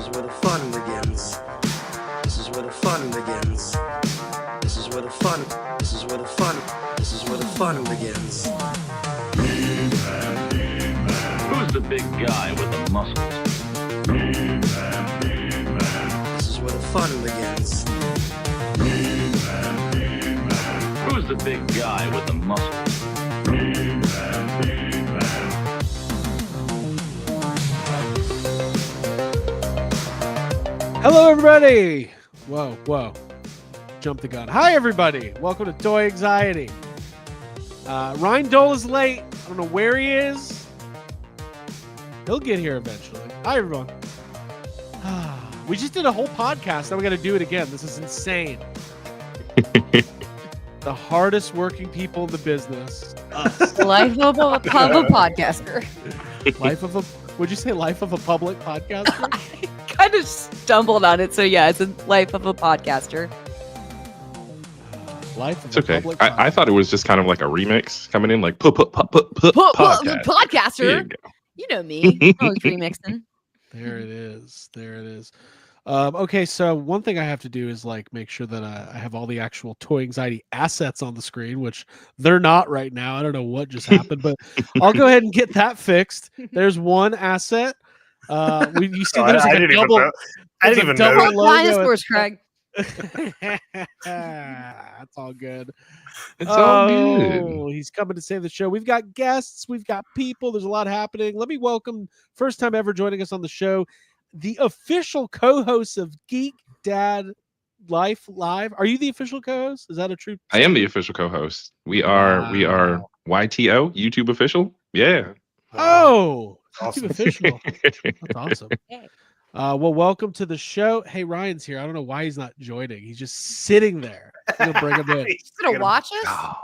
is where the fun begins. This is where the fun begins. This is where the fun. This is where the fun. This is where the fun begins. Who's the big guy with the muscles? This is where the fun begins. Who's the big guy with the muscles? Hello, everybody. Whoa. Jump the gun. Hi, everybody. Welcome to Toy Anxiety. Ryan Dole is late. I don't know where he is. He'll get here eventually. Hi, everyone. We just did a whole podcast. Now we got to do it again. This is insane. The hardest working people in the business. Us. Life of a podcaster. Would you say life of a public podcaster? I kind of stumbled on it, so yeah, it's a life of a podcaster. Life of It's a okay. public I thought it was just kind of like a remix coming in, like podcast. There Podcaster. you go. You know me. I was remixing. There it is. Okay, so one thing I have to do is like make sure that I have all the actual Toy Anxiety assets on the screen, which they're not right now. I don't know what just happened, but I'll go ahead and get that fixed. There's one asset. You see, there's like a double. I didn't even double know. logo. Dinosaurs, Craig. That's all good. It's all good. He's coming to save the show. We've got guests, we've got people. There's a lot happening. Let me welcome, first time ever joining us on the show, the official co-host of Geek Dad Life Live. Are you the official co-host? Is that a true? I am the official co-host. We are YTO YouTube official. Yeah. Oh, Awesome. YouTube official. That's awesome. Well, welcome to the show. Hey, Ryan's here. I don't know why he's not joining. He's just sitting there. We'll bring him in. He's gonna watch us.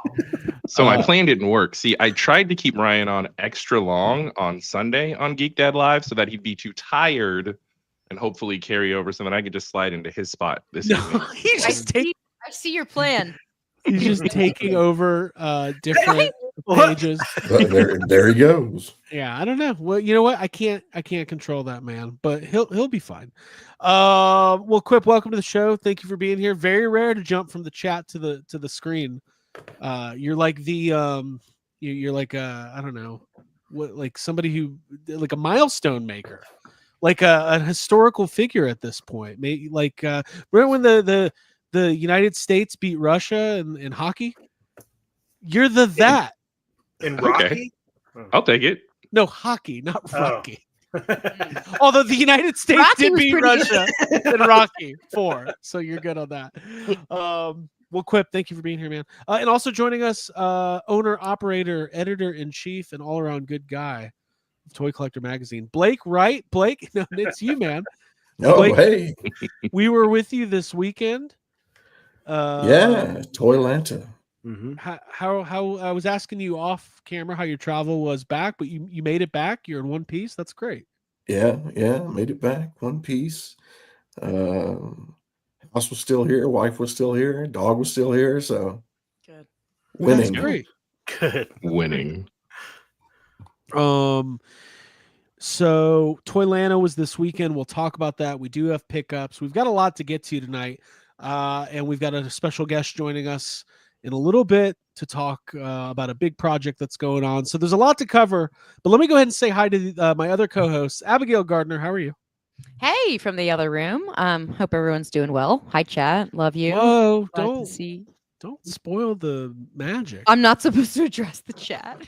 So my plan didn't work. See, I tried to keep Ryan on extra long on Sunday on Geek Dad Live so that he'd be too tired and hopefully carry over so that I could just slide into his spot this evening. He's just I see your plan. he's just taking over different pages. Well, there he goes. Yeah, I don't know. Well, you know what? I can't control that man, but he'll be fine. Well, Quip, welcome to the show. Thank you for being here. Very rare to jump from the chat to the screen. You're like the you're like I don't know what, like somebody who like a milestone maker, like a historical figure at this point. Maybe like remember when the United States beat Russia in hockey? You're that. In Rocky? Okay. I'll take it. No, hockey, not Oh. Rocky. Although the United States Rocky did was beat pretty Russia in Rocky 4, so you're good on that. Well, Quip, thank you for being here, man. And also joining us, owner, operator, editor-in-chief, and all-around good guy of ToyCollectr magazine, Blake Wright. Blake, no, it's you, man. Oh, Blake, hey. we were with you this weekend. Yeah, Toylanta. How I was asking you off camera how your travel was back, but you made it back. You're in one piece. That's great. Yeah, made it back. One piece. House was still here. Wife was still here. Dog was still here. So Good. winning. That's great. Good. Winning. So Toylanta was this weekend. We'll talk about that. We do have pickups. We've got a lot to get to tonight. And we've got a special guest joining us in a little bit to talk about a big project that's going on. So there's a lot to cover, but let me go ahead and say hi to my other co-hosts. Abigail Gardner, how are you? Hey, from the other room. Hope everyone's doing well. Hi, chat. Love you. Whoa, Glad to don't see. spoil the magic. I'm not supposed to address the chat.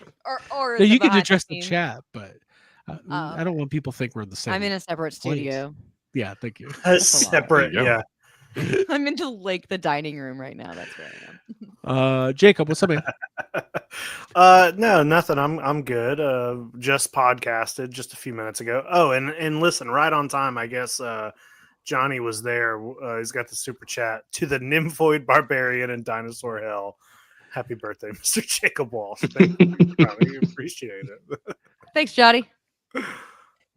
Or No, the you can behind address the scenes. chat, but I don't want people to think we're in the same. I'm in a separate studio. Yeah, thank you. Separate, There you go. yeah. I'm into like the dining room right now. That's where I am. Jacob, what's up, man? No, nothing. I'm good. Just podcasted just a few minutes ago. Oh, and listen, right on time. I guess Johnny was there. He's got the super chat to the Nymphoid Barbarian and Dinosaur Hell. Happy birthday, Mr. Jacob Walsh. Thank you. I appreciate it. Thanks, Jotty.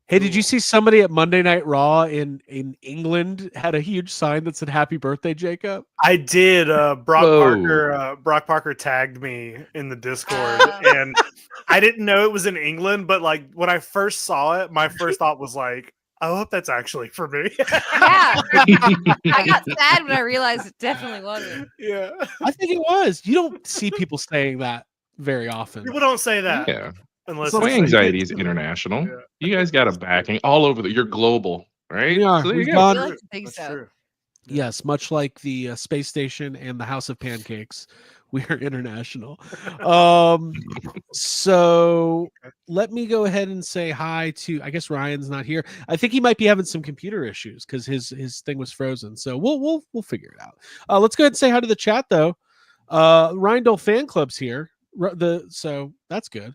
Hey, did you see somebody at Monday Night Raw in England had a huge sign that said "Happy Birthday, Jacob"? I did. Brock Whoa. Parker tagged me in the Discord, and I didn't know it was in England. But like when I first saw it, my first thought was like, I hope that's actually for me. Yeah. I got sad when I realized it definitely wasn't. Yeah. I think it was. You don't see people saying that very often. People don't say that Yeah. unless So Toy it's anxiety is international. Yeah. You guys got a backing all over. You're global, right? We are. So there We've you go. I gone. like to think That's so. true. Yes, much like the space station and the House of Pancakes, we are international. So let me go ahead and say hi to. I guess Ryan's not here. I think he might be having some computer issues because his thing was frozen. So we'll figure it out. Let's go ahead and say hi to the chat though. Ryan Dole fan club's here. So that's good.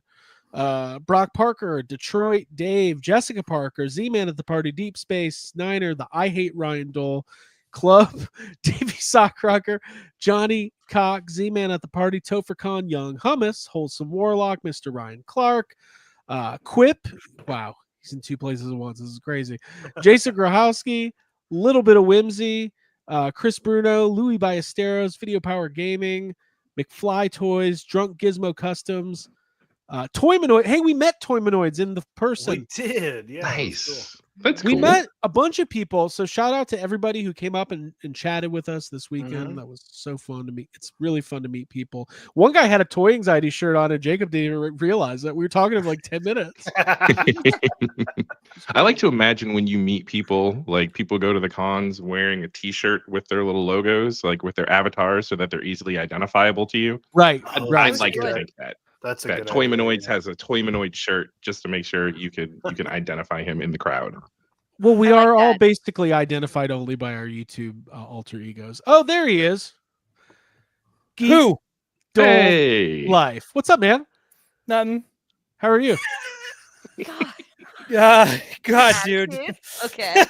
Brock Parker, Detroit, Dave, Jessica Parker, Z-Man at the party, Deep Space, Niner, the I Hate Ryan Dole Club, Davey Sockrocker, Johnny Cock, Z-Man at the party, Topher Khan, Young Hummus, Wholesome Warlock, Mr. Ryan Clark, Quip. Wow, he's in two places at once. This is crazy. Jason Grohowski, Little Bit of Whimsy, Chris Bruno, Louis Ballesteros, Video Power Gaming, McFly Toys, Drunk Gizmo Customs, Toymanoid. Hey, we met Toymanoids in the person. We did. Yeah. Nice. That's We cool. met a bunch of people. So shout out to everybody who came up and chatted with us this weekend. Mhm. That was so fun to meet. It's really fun to meet people. One guy had a toy anxiety shirt on, and Jacob didn't even realize that. We were talking to him like 10 minutes. I like to imagine when you meet people, like people go to the cons wearing a T-shirt with their little logos, like with their avatars, so that they're easily identifiable to you. Right. Oh, right. I'd like to good. think that That's a that good Toymanoids idea. has a Toymanoid shirt just to make sure you can identify him in the crowd. Well, we I like are all that. basically identified only by our YouTube alter egos. Oh, there he is. Geek Who? Dole Hey, Life. What's up, man? Nothing. How are you? God, God, dude. Okay.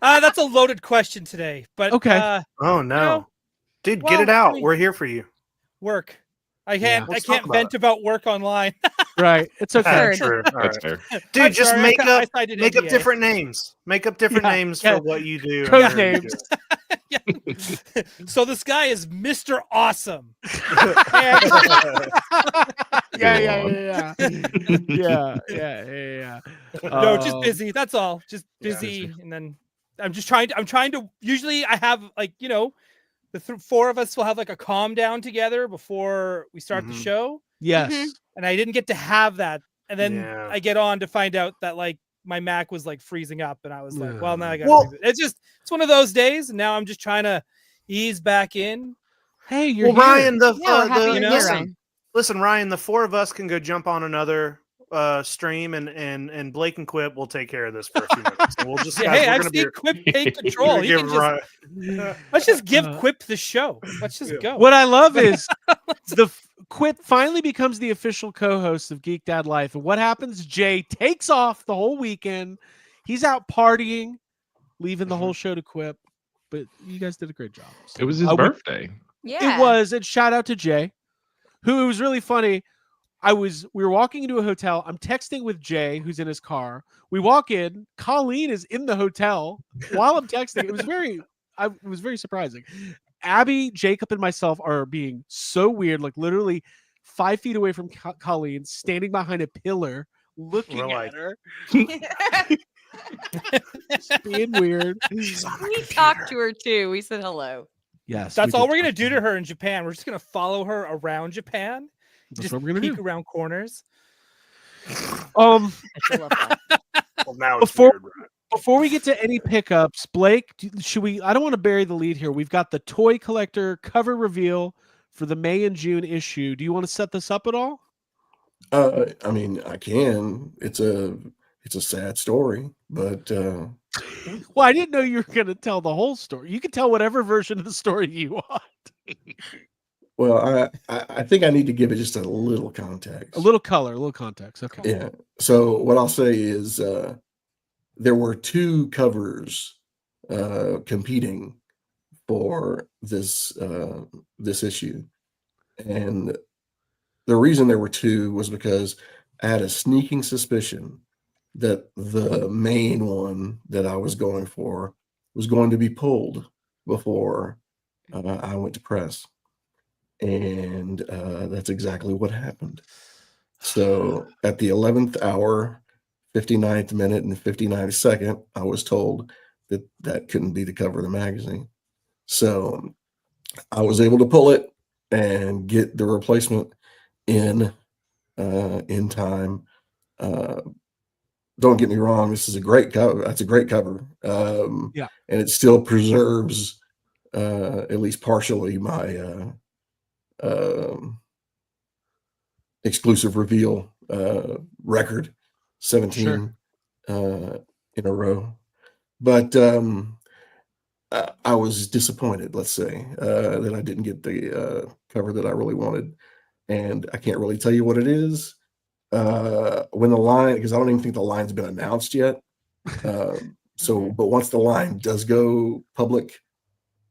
That's a loaded question today, but Okay. Oh no, know, dude, well, get it I out. mean- We're here for you. work. I Yeah. can't. Let's I can't talk about vent about work online. Right. It's okay. Heard. True. All that's right. fair. Dude, I'm just sorry, make I up signed an make up NDA. different names. Make up different Yeah, names yeah. for what you do. and Code where you names. do So this guy is Mr. Awesome. it. Yeah. Yeah. No, just Um, busy. That's all. Just Yeah. busy, and then I'm trying to. Usually, I have like the four of us will have like a calm down together before we start the Mhm. show, Yes. and I didn't get to have that. And then Yeah. I get on to find out that like my Mac was like freezing up, and I was like, well, now I got. Well- It's one of those days, and now I'm just trying to ease back in. Hey, you're Well, here. Ryan, Yeah, we're happy you're here, listen, Ryan. listen, Ryan, the four of us can go jump on another stream, and Blake and Quip will take care of this for a few minutes. And we'll just Yeah, guys, hey, we're I've gonna be- seen Quip take we're control. gonna He give can just, Ryan- let's just give Uh, Quip the show. Let's just Yeah. go. What I love is Quip finally becomes the official co-host of Geek Dad Life. And what happens? Jay takes off the whole weekend. He's out partying, leaving the whole show to Quip. But you guys did a great job. So, It was his we- birthday. Yeah. It was. And shout out to Jay, who it was really funny. We were walking into a hotel. I'm texting with Jay, who's in his car. We walk in. Colleen is in the hotel while I'm texting. It was very surprising. Abby, Jacob, and myself are being so weird, like literally 5 feet away from Colleen, standing behind a pillar, looking We're at like- her, just being weird. She's on the We computer. talked to her too. We said hello. Yes, That's we all did we're gonna talk do to her. her in Japan. We're just gonna follow her around Japan. That's Just what we're gonna peek do. around corners. Um, I still love that. Well, now it's Before- weird, Ryan. Before we get to any pickups, Blake, should we? I don't want to bury the lead here. We've got the ToyCollectr cover reveal for the May and June issue. Do you want to set this up at all? I mean, I can. It's a sad story, but Well, I didn't know you were going to tell the whole story. You can tell whatever version of the story you want. well, I think I need to give it just a little context. A little color, a little context. Okay. Yeah. So what I'll say is there were two covers competing for this issue, and the reason there were two was because I had a sneaking suspicion that the main one that I was going for was going to be pulled before I went to press, and that's exactly what happened. So at the 11th hour, 59th minute and 59th second, I was told that couldn't be the cover of the magazine. So I was able to pull it and get the replacement in time. Don't get me wrong, this is a great cover. That's a great cover. Yeah. And it still preserves at least partially my exclusive reveal record, 17 in a row. But I was disappointed, let's say, that I didn't get the cover that I really wanted. And I can't really tell you what it is. When the line, because I don't even think the line's been announced yet. So, but once the line does go public,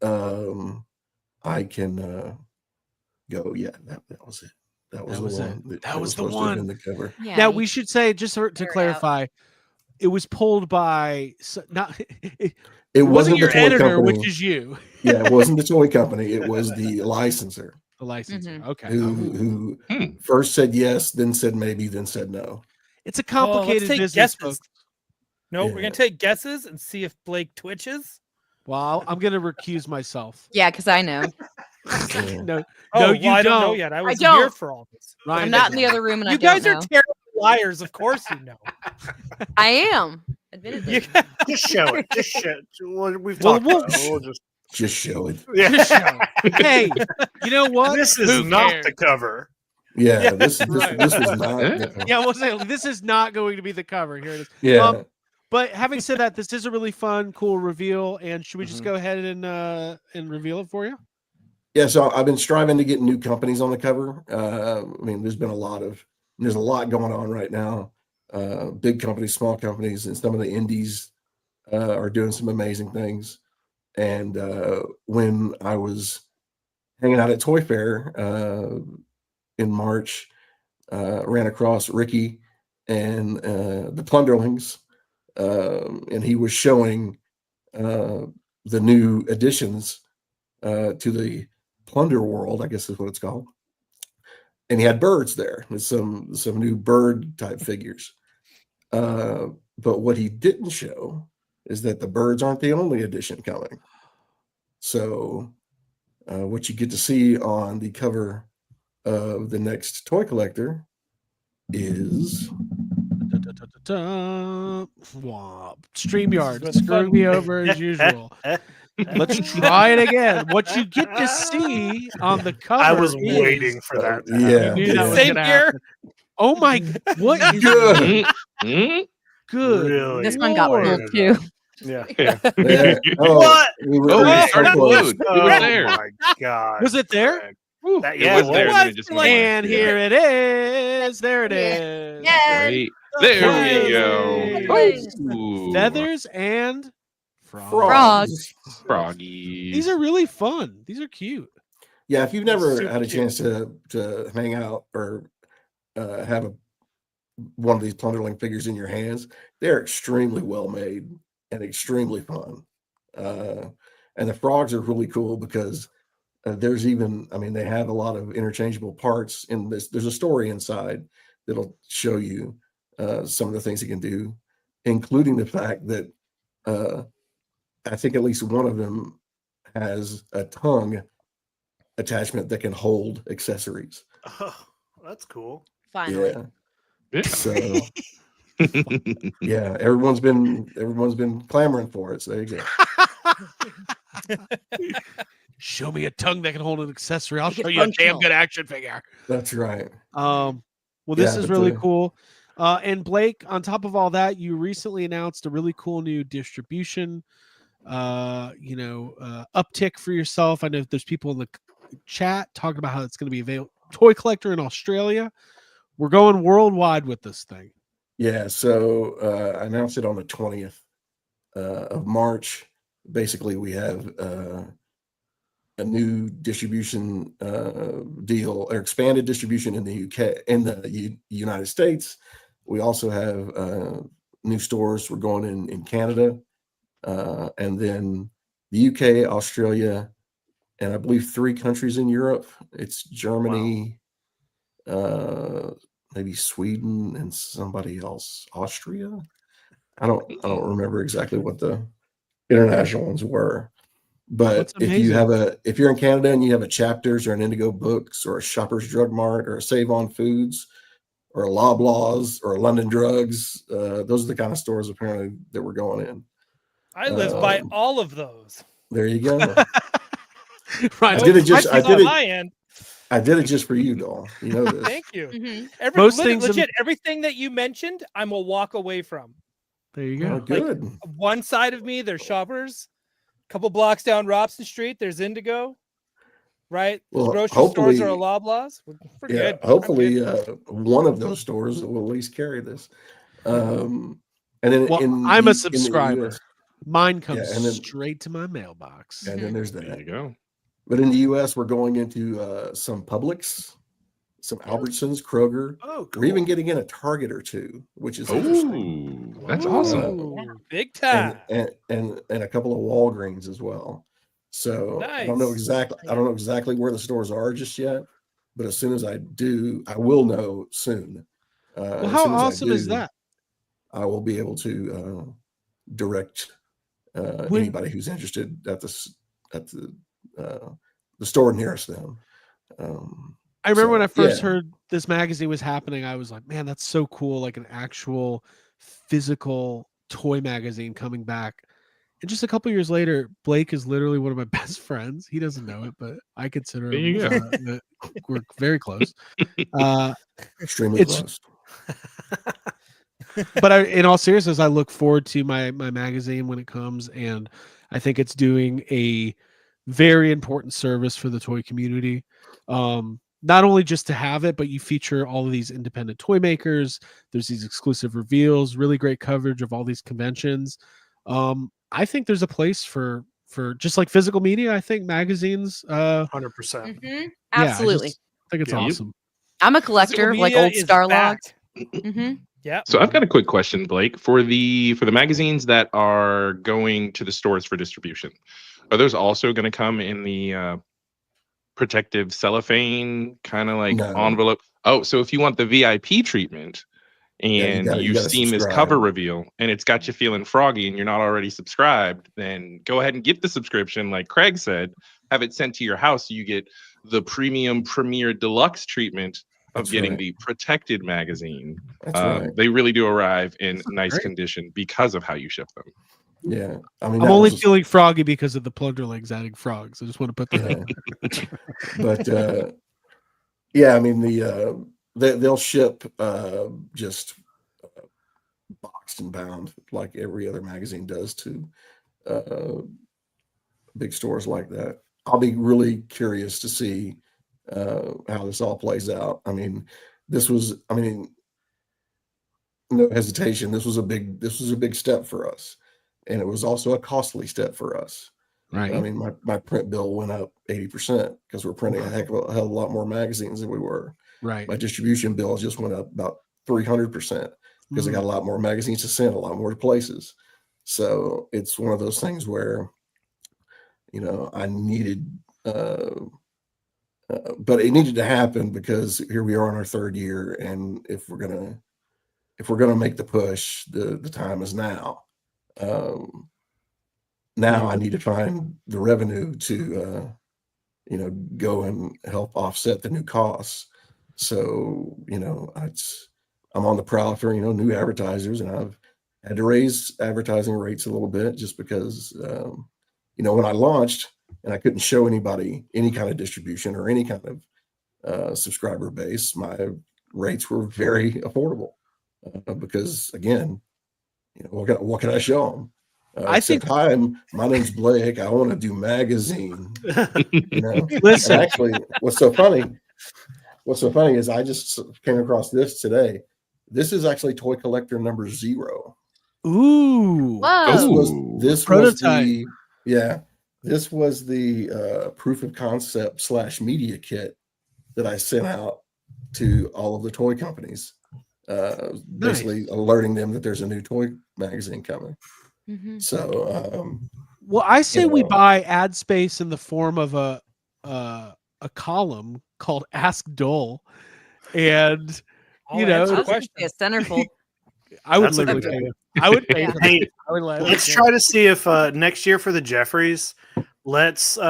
I can go, yeah, that was it. That was the one. That was the supposed to have one. been the cover. Yeah, Now you we should say, just to figure it out. clarify, it was pulled by not. It wasn't wasn't the your toy editor, company. which is you, Yeah, it wasn't the toy company. It was the licensor the licensor. Mhm. Okay, who Hmm. first said yes, then said maybe, then said no. it's a Oh, let's complicated take business, guesses. folks. No, Yeah. we're gonna take guesses and see if Blake twitches. Well, I'm gonna recuse myself. Yeah, because I know. Yeah. No, Oh, no, well, you I don't know don't. yet. I was here don't. for all this. Ryan I'm not in doesn't. the other room, and I You don't guys are know. terrible liars. Of course you know. I am. Admittedly. You- Just show it. Just show it. We've Well, talked we'll- about it. We'll just Just show it. Just show it. Hey, you know what? This is Who not cares? the cover. Yeah, Yeah, this right. was not. Yeah, we'll say this is not going to be the cover. Here it is. Yeah. But having said that, this is a really fun, cool reveal. And should we just Mhm. go ahead and reveal it for you? Yeah, so I've been striving to get new companies on the cover. I mean, there's a lot going on right now. Big companies, small companies, and some of the indies are doing some amazing things. And when I was hanging out at Toy Fair in March, ran across Ricky and the Plunderlings, and he was showing the new additions to the Plunder World, I guess is what it's called. And he had birds there with some new bird type figures. But what he didn't show is that the birds aren't the only addition coming. So what you get to see on the cover of the next ToyCollectr is StreamYard, This is screwing fun. me over as usual. Let's try it again. What you get to see on the cover. I was is- waiting for that. To yeah, happen. You knew that was Same gonna here. happen. Oh my! What is Good. Mm, good? Really This one got Lord. pulled too. Yeah. Yeah. What? We were, Oh, we we were started so close. food. It Oh was there. my god! Was it there? Whew, That- it yeah, was it there, was. and then it just went away. And here it is. There it is. Right. There we go. Yes. Ooh. Feathers and frogs. Frogs. Froggy. These are really fun. These are cute. Yeah, if you've never Super had a cute. chance to hang out or have one of these Plunderling figures in your hands, they're extremely well made and extremely fun. And the frogs are really cool because there's even, I mean, they have a lot of interchangeable parts in this. There's a story inside that'll show you some of the things it can do, including the fact that I think at least one of them has a tongue attachment that can hold accessories. Oh, that's cool. Finally. Yeah. Yeah. So yeah, everyone's been clamoring for it. So there you go. Show me a tongue that can hold an accessory. I'll Make it show you a damn functional. good action figure. That's right. Well, this Yeah, is but really the- cool. And Blake, on top of all that, you recently announced a really cool new distribution, uptick for yourself. I know there's people in the chat talking about how it's going to be available. ToyCollectr in Australia. We're going worldwide with this thing. Yeah. So I announced it on the 20th of March. Basically, we have a new distribution deal or expanded distribution in the UK, in the United States. We also have new stores. We're going in Canada, and then the UK, Australia, and I believe 3 countries in Europe. It's Germany, maybe Sweden and somebody else, Austria. I don't remember exactly what the international ones were. But That's amazing. if you're in Canada and you have a Chapters or an Indigo Books or a Shoppers Drug Mart or a Save On Foods or a Loblaws or a London Drugs, those are the kind of stores apparently that we're going in. I live by all of those. There you go. Right. I did it just Prices on my end. I did it just for you, doll. You know this. Thank you. Mhm. Most things legit, everything that you mentioned, I'm a walk away from. There you Oh, go. good. One side of me, there's Shoppers. A couple blocks down Robson Street, there's Indigo. Right? Well, Grocery stores are a hopefully- Loblaws. We're Yeah, good. I'm hopefully good. one of those stores will at least carry this. And then Well, in I'm the- a in the subscriber. US Mine comes and then- straight to my mailbox. and then there's There you that. go. But in the US, we're going into some Publix, some Albertsons, Kroger. Oh, We're even getting in a Target or two, which is interesting. Oh, that's awesome. Ooh, big time. And a couple of Walgreens as well. So I don't know Nice. exactly where the stores are just yet, but as soon as I do, I will know soon. Well, as how soon as I awesome is do, that? I will be able to direct When- anybody who's interested at the store nearest them. I remember when I first yeah. heard this magazine was happening, I was like, man, that's so cool. Like an actual physical toy magazine coming back. And just a couple years later, Blake is literally one of my best friends. He doesn't know it, but I consider There him. you go. We're very close. Extremely It's- close. But in all seriousness, I look forward to my magazine when it comes, and I think it's doing a very important service for the toy community. Not only just to have it, but you feature all of these independent toy makers. There's these exclusive reveals, really great coverage of all these conventions. I think there's a place for just like physical media. I think magazines. 100%. Mhm. I Absolutely. think it's Yeah. awesome. I'm a Physical collector, like media old is Starlog. back. hmm Yeah. So I've got a quick question, Blake, for the magazines that are going to the stores for distribution. Are those also going to come in the protective cellophane kind of like No. envelope? Oh, so if you want the VIP treatment and you you've gotta seen this subscribe. cover reveal and it's got you feeling froggy and you're not already subscribed, then go ahead and get the subscription. Like Craig said, have it sent to your house so you get the premium premier deluxe treatment of That's getting right. the protected magazine. That's right. They really do arrive in nice great. condition because of how you ship them. Yeah. I mean, I'm that only was- feeling froggy because of the plunderlings adding frogs. I just want to put that. Yeah. But yeah, I mean they'll ship just boxed and bound like every other magazine does to big stores like that. I'll be really curious to see how this all plays out. I mean, no hesitation. This was a big step for us, and it was also a costly step for us. Right. I mean, my print bill went up 80% because we're printing a hell of a lot more magazines than we were. Right. My distribution bill just went up about 300% because I got a lot more magazines to send, a lot more places. So it's one of those things where, I needed, but it needed to happen because here we are in our third year, and if we're gonna make the push, the time is now. Now I need to find the revenue to, go and help offset the new costs. So, I'm on the prowl for, new advertisers, and I've had to raise advertising rates a little bit just because, when I launched and I couldn't show anybody any kind of distribution or any kind of subscriber base, my rates were very affordable because, again, what can I show them? I think- hi, my name's Blake. I want to do magazine. Listen. And actually, what's so funny is I just came across this today. This is actually ToyCollectr number 0. Ooh. Whoa. This Prototype. this was the proof of concept / media kit that I sent out to all of the toy companies, basically alerting them that there's a new toy magazine coming. Mhm. So Well, I say we know. buy ad space in the form of a column called Ask Dole, and I'll You know, answer I the was gonna question. say a centerfold. I would That's a literally good pay. idea. I would pay. Yeah. for Hey, that. I would let. let's try to see if next year for the Jeffries, let's see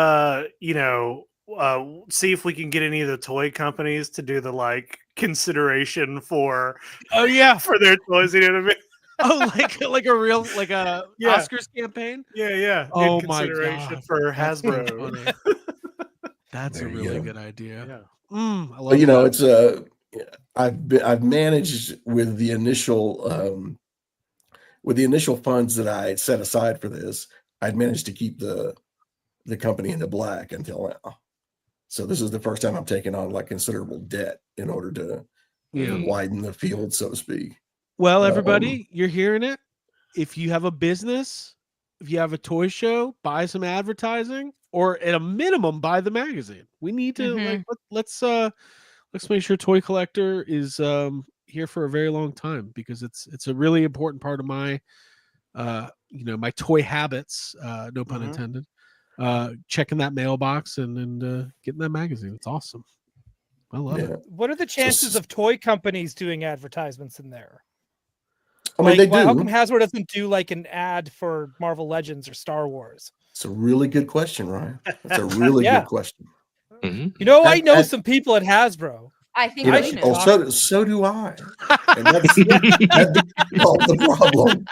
if we can get any of the toy companies to do the like consideration for Oh yeah. for their toys. You know what I mean? Oh, like a real like a Yeah. Oscars campaign. Yeah. Oh In my consideration God, for that's so Hasbro. funny. That's There a you really go. good idea. Yeah. I love But you know, that. it's I've managed with the initial funds that I had set aside for this, I'd managed to keep the company in the black until now. So this is the first time I'm taking on like considerable debt in order to Yeah. widen the field, so to speak. Well, everybody, you're hearing it. If you have a business, if you have a toy show, buy some advertising, or at a minimum, buy the magazine. We need to let's make sure ToyCollectr is here for a very long time, because it's a really important part of my my toy habits. No pun intended. Checking that mailbox and getting that magazine. It's awesome. I love it. What are the chances of toy companies doing advertisements in there? I mean, they How do. come Hasbro doesn't do like an ad for Marvel Legends or Star Wars? It's a really good question, Ryan. That's a really Yeah. good question. Mhm. You know, I know At- some people at Hasbro. I think You know, we should know. talk- so do I. And that's the problem.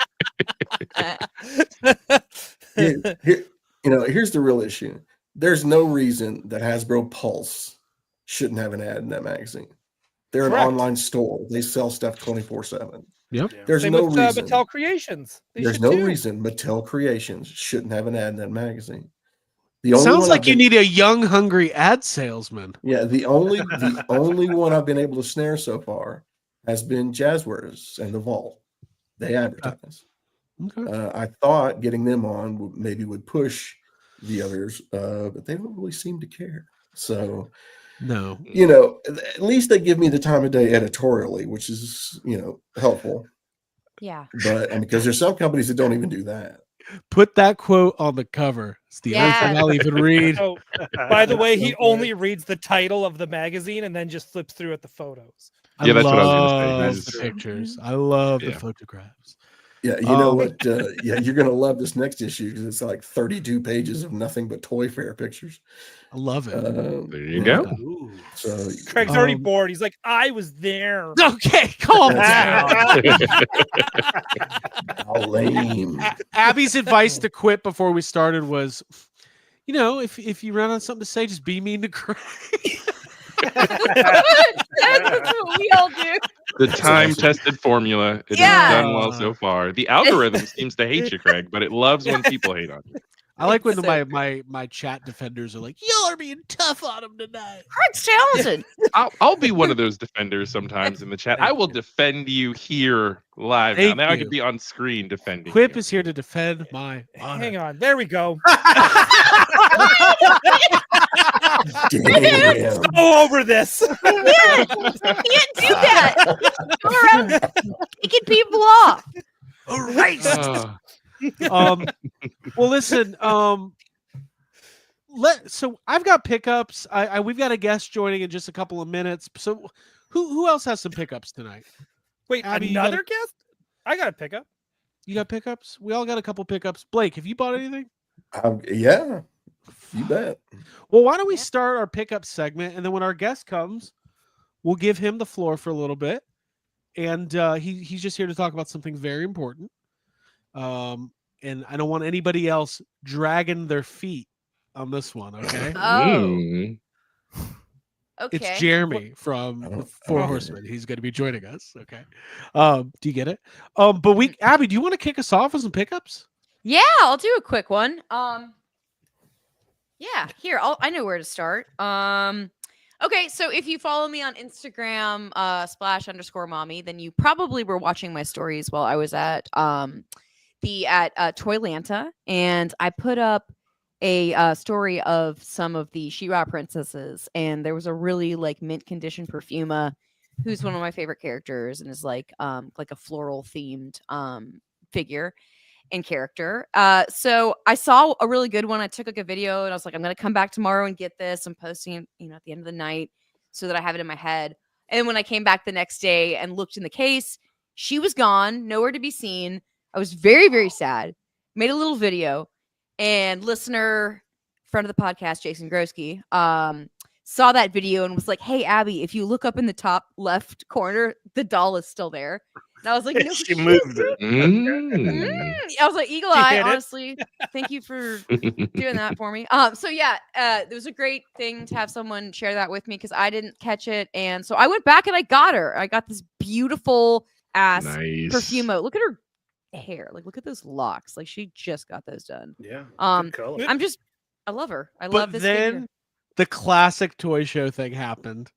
Here's the real issue. There's no reason that Hasbro Pulse shouldn't have an ad in that magazine. They're Correct. an online store. They sell stuff 24/7. Yep. There's Same no with reason. Mattel Creations. There's no reason Mattel Creations shouldn't have an ad in that magazine. The only Sounds one like you need a young, hungry ad salesman. Yeah, the only one I've been able to snare so far has been Jazzwares and the Vault. They advertise. Okay. I thought getting them on maybe would push the others, but they don't really seem to care. So, No. at least they give me the time of day editorially, which is helpful. Yeah. But because there's some companies that don't even do that. Put that quote on the cover. It's the only thing I'll even read. Oh, by the way, he only reads the title of the magazine and then just flips through at the photos. Yeah, that's what I was gonna love say. the pictures. I love the Yeah. photographs. Yeah, you know what? You're gonna love this next issue because it's like 32 pages of nothing but Toy Fair pictures. I love it. There you go. So Craig's already bored. He's like, I was there. Okay, calm down. How lame. Abby's advice to quit before we started was, if you run on something to say, just be mean to Craig. That's what we all do. The time-tested formula. It has done well so far. The algorithm seems to hate you, Craig, but it loves when people hate on you. I like when my chat defenders are like, "Y'all are being tough on him tonight." Craig's talented. I'll be one of those defenders sometimes in the chat. I will defend you here live. Thank Now I you. can be on screen defending Quip you. is here to defend my honor. Hang on. There we go. Damn. Go over this. You can't do that. Go around kicking people off. All right. Oh, Well, listen. So I've got pickups. We've got a guest joining in just a couple of minutes. So who else has some pickups tonight? Wait, Abby, you another guest? I got a pickup. You got pickups? We all got a couple pickups. Blake, have you bought anything? Yeah, you bet. Well, why don't we start our pickup segment, and then when our guest comes, we'll give him the floor for a little bit, and he's just here to talk about something very important. And I don't want anybody else dragging their feet on this one. Okay. Mm. Okay. It's Jeremy from the Four Horsemen. He's going to be joining us. Okay. Do you get it? But Abby, do you want to kick us off with some pickups? Yeah, I'll do a quick one. Yeah, here, I know where to start. Okay, so if you follow me on Instagram, /_mommy, then you probably were watching my stories while I was at Toylanta, and I put up a story of some of the She-Ra princesses, and there was a really mint condition Perfuma, who's one of my favorite characters and is like a floral themed figure and character. So I saw a really good one. I took a video and I was like, I'm gonna come back tomorrow and get this. I'm posting it, at the end of the night so that I have it in my head. And when I came back the next day and looked in the case, she was gone, nowhere to be seen. I was very, very sad. Made a little video, and listener, friend of the podcast, Jason Grosky, saw that video and was like, "Hey, Abby, if you look up in the top left corner, the doll is still there." And I was like, "No, She moved it. I was like, "Eagle She eye." hit it. Honestly, thank you for doing that for me. So yeah, it was a great thing to have someone share that with me because I didn't catch it, and so I went back and I got her. I got this beautiful ass Nice. perfumo. Look at her hair. Like, look at those locks. Like, she just got those done. Yeah. Good color. I love her. I But love this then figure. the classic toy show thing happened.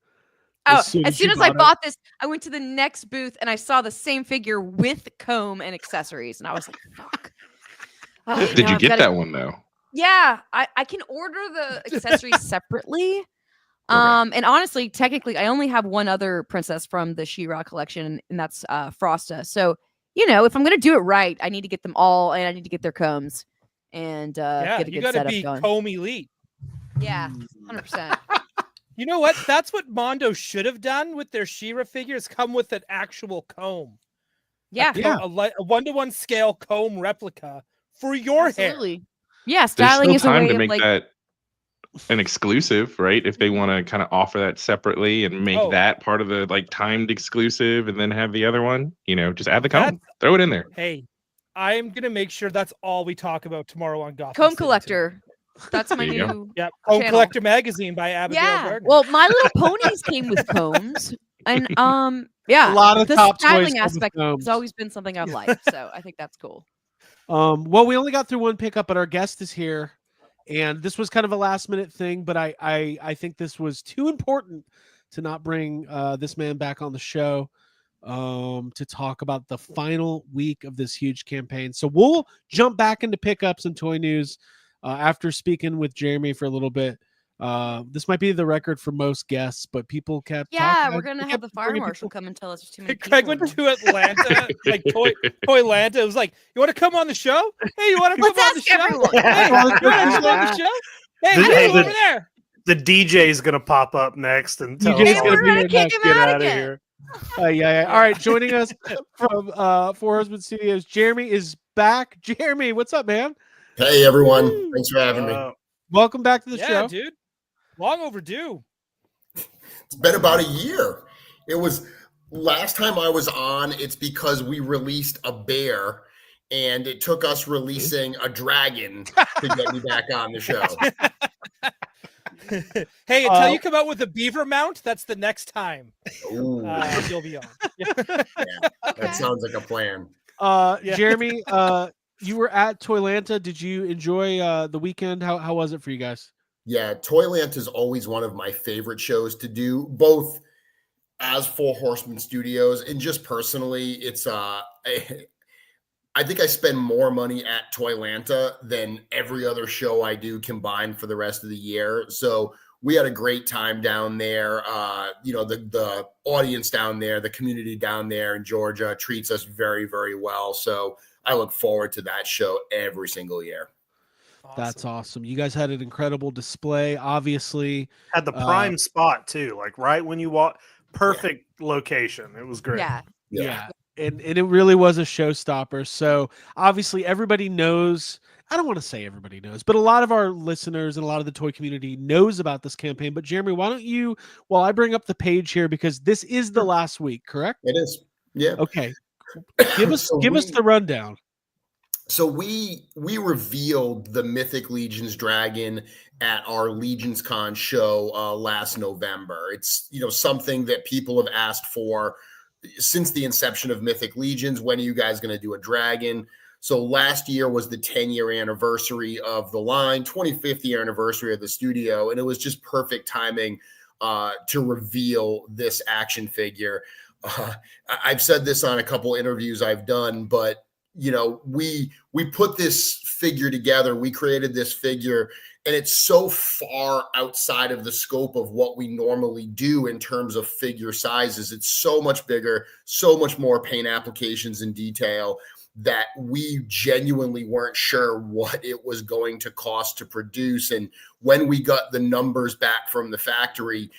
Oh, as soon as soon you as I it. bought this, I went to the next booth and I saw the same figure with comb and accessories, and I was like, "Fuck!" Oh, Did now you I've get gotta- that one though? Yeah, I can order the accessories separately. And honestly, technically, I only have one other princess from the She-Ra collection, and that's Frosta. So, if I'm gonna do it right, I need to get them all, and I need to get their combs and get a you good got to setup be going. comb elite. Yeah, 100%. You know what? That's what Mondo should have done with their She-Ra figures. Come with an actual comb. Yeah, A 1-to-1 scale comb replica for your hair. absolutely. Yeah, There's styling still is a time way to of make like. that an exclusive, right? If they want to kind of offer that separately and make Oh. that part of the like timed exclusive, and then have the other one, just add the That's- comb, throw it in there. Hey, I'm gonna make sure that's all we talk about tomorrow on Gotham Comb City Collector. That's my There you go. new. Yep, Comb channel. Collector magazine by Abigail Yeah. Gardner. Well, My Little Ponies came with combs, and yeah, A lot of the top toys styling come with aspect combs. has always been something I've liked. So I think that's cool. Well, we only got through one pickup, but our guest is here, and this was kind of a last minute thing. But I think this was too important to not bring this man back on the show to talk about the final week of this huge campaign. So we'll jump back into pickups and toy news after speaking with Jeremy for a little bit. This might be the record for most guests, but people kept Yeah, talking. we're gonna have the fire marshal come and tell us there's too many Craig people. went to Atlanta, like Toylanta. It was like, "You want to come on the show? Hey, you want to come Let's on the ask show? everyone. Hey, you want to come on the show? Hey, Hey, over there." The DJ's gonna pop up next and tell DJ's us gonna to be here kick next. him get out out of again. here. Yeah. All right, joining us from Four Horsemen Studios, Jeremy is back. Jeremy, what's up, man? Hey everyone, Woo! thanks for having me. Welcome back to the Yeah, show. dude. Long overdue. It's been about a year. It was last time I was on, it's because we released a bear and it took us releasing a dragon to get me back on the show. Hey, until you come out with a beaver mount, that's the next time Ooh, you'll be on. that sounds like a plan. Yeah. Jeremy, you were at Toylanta. Did you enjoy the weekend? How was it for you guys? Yeah, Toyland is always one of my favorite shows to do, both as Four Horsemen Studios and just personally. It's I think I spend more money at Toylanta than every other show I do combined for the rest of the year. So we had a great time down there. The audience down there, the community down there in Georgia treats us very, very well. So I look forward to that show every single year. That's awesome. You guys had an incredible display. Obviously, Had the prime spot too, like right when you walk. Perfect location. It was great. Yeah. And it really was a showstopper. So obviously everybody knows, I don't want to say everybody knows, but a lot of our listeners and a lot of the toy community knows about this campaign. But Jeremy, why don't you, while I bring up the page here, because this is the last week, correct? It is. Yeah. Okay. Give us So give us the rundown. So we revealed the Mythic Legions dragon at our Legions Con show last November. It's something that people have asked for since the inception of Mythic Legions. When are you guys going to do a dragon? So last year was the 10-year anniversary of the line, 25th year anniversary of the studio, and it was just perfect timing to reveal this action figure. I've said this on a couple interviews I've done, but we put this figure together. We created this figure, and it's so far outside of the scope of what we normally do in terms of figure sizes. It's so much bigger, so much more paint applications and detail that we genuinely weren't sure what it was going to cost to produce. And when we got the numbers back from the factory,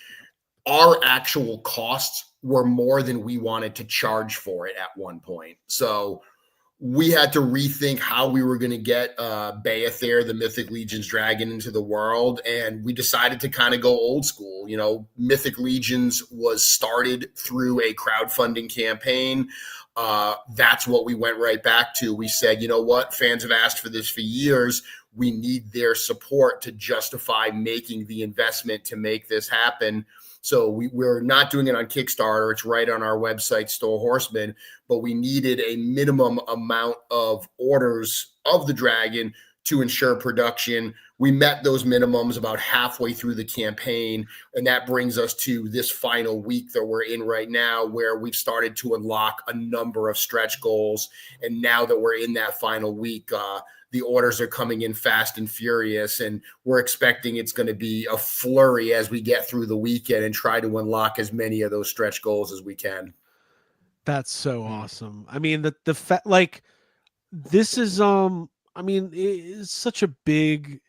our actual costs were more than we wanted to charge for it at one point. So we had to rethink how we were going to get Beathair, the Mythic Legions dragon, into the world. And we decided to kind of go old school. You know, Mythic Legions was started through a crowdfunding campaign. That's what we went right back to. We said, you know what? Fans have asked for this for years. We need their support to justify making the investment to make this happen. So we're not doing it on Kickstarter. It's right on our website, Store Horsemen, but we needed a minimum amount of orders of the dragon to ensure production. We met those minimums about halfway through the campaign, and that brings us to this final week that we're in right now, where we've started to unlock a number of stretch goals. And now that we're in that final week, the orders are coming in fast and furious, and we're expecting it's going to be a flurry as we get through the weekend and try to unlock as many of those stretch goals as we can. That's so awesome. I mean, like this is I mean, it's such a big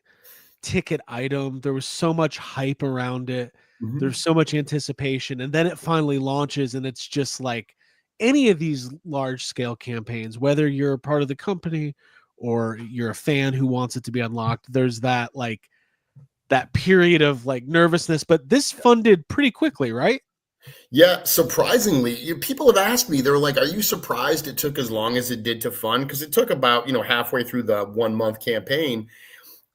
ticket item. There was so much hype around it. Mhm. There's so much anticipation, and then it finally launches, and it's just like any of these large scale campaigns, whether you're a part of the company or you're a fan who wants it to be unlocked, there's that like that period of like nervousness, but this funded pretty quickly, right? Yeah, surprisingly, people have asked me, they're like, are you surprised it took as long as it did to fund? Because it took about, halfway through the 1 month campaign.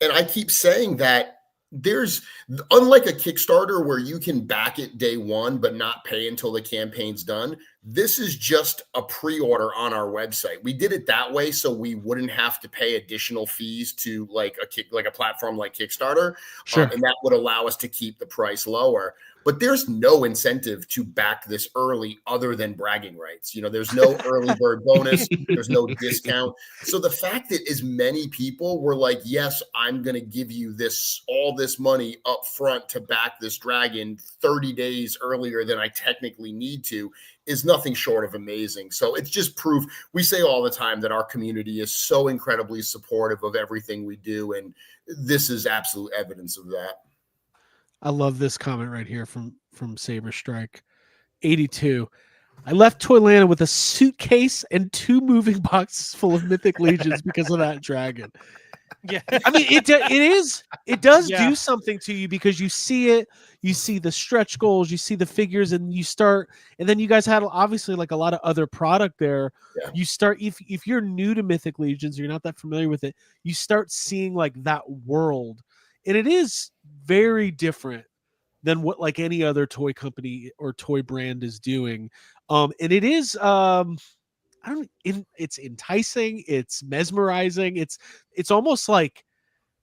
And I keep saying that there's, unlike a Kickstarter where you can back it day one, but not pay until the campaign's done, this is just a pre-order on our website. We did it that way so we wouldn't have to pay additional fees to like a platform like Kickstarter. Sure. And that would allow us to keep the price lower. But there's no incentive to back this early other than bragging rights. There's no early bird bonus. There's no discount. So the fact that as many people were like, yes, I'm going to give you all this money up front to back this dragon 30 days earlier than I technically need to is nothing short of amazing. So it's just proof. We say all the time that our community is so incredibly supportive of everything we do. And this is absolute evidence of that. I love this comment right here from Saber Strike 82. I left Toylanta with a suitcase and 2 moving boxes full of Mythic Legions because of that dragon. Yeah. I mean, it does Yeah. do something to you because you see it, you see the stretch goals, you see the figures, and and then you guys had obviously like a lot of other product there. Yeah. You start, if you're new to Mythic Legions, or you're not that familiar with it, you start seeing like that world. And it is very different than what like any other toy company or toy brand is doing. And it is, it's enticing, it's mesmerizing. It's almost like,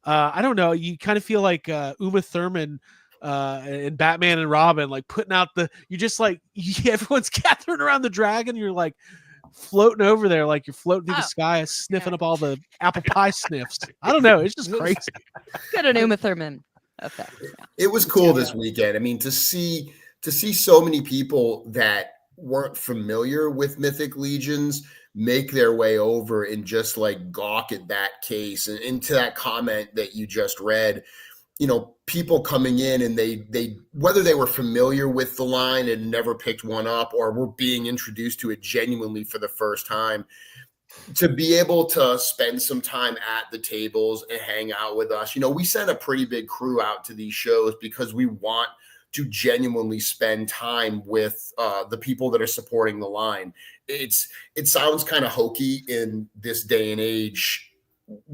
I don't know, you kind of feel like Uma Thurman and Batman and Robin, like putting out you're just like, everyone's gathering around the dragon. You're like floating over there, like you're floating through the sky, sniffing up all the apple pie sniffs. I don't know. It's just crazy. Good an Uma Thurman effect. Yeah. It was cool this weekend. I mean, to see so many people that weren't familiar with Mythic Legions make their way over and just like gawk at that case. And into that comment that you just read, people coming in and they whether they were familiar with the line and never picked one up or were being introduced to it genuinely for the first time, to be able to spend some time at the tables and hang out with us. We send a pretty big crew out to these shows because we want to genuinely spend time with the people that are supporting the line. It sounds kind of hokey in this day and age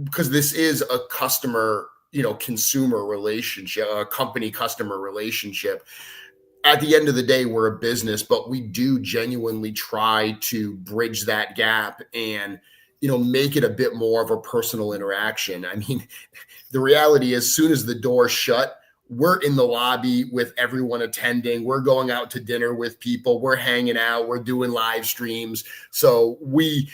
because this is a customer, consumer relationship, a company customer relationship. At the end of the day, we're a business, but we do genuinely try to bridge that gap and, make it a bit more of a personal interaction. I mean, the reality is, as soon as the doors shut, we're in the lobby with everyone attending. We're going out to dinner with people. We're hanging out. We're doing live streams. So we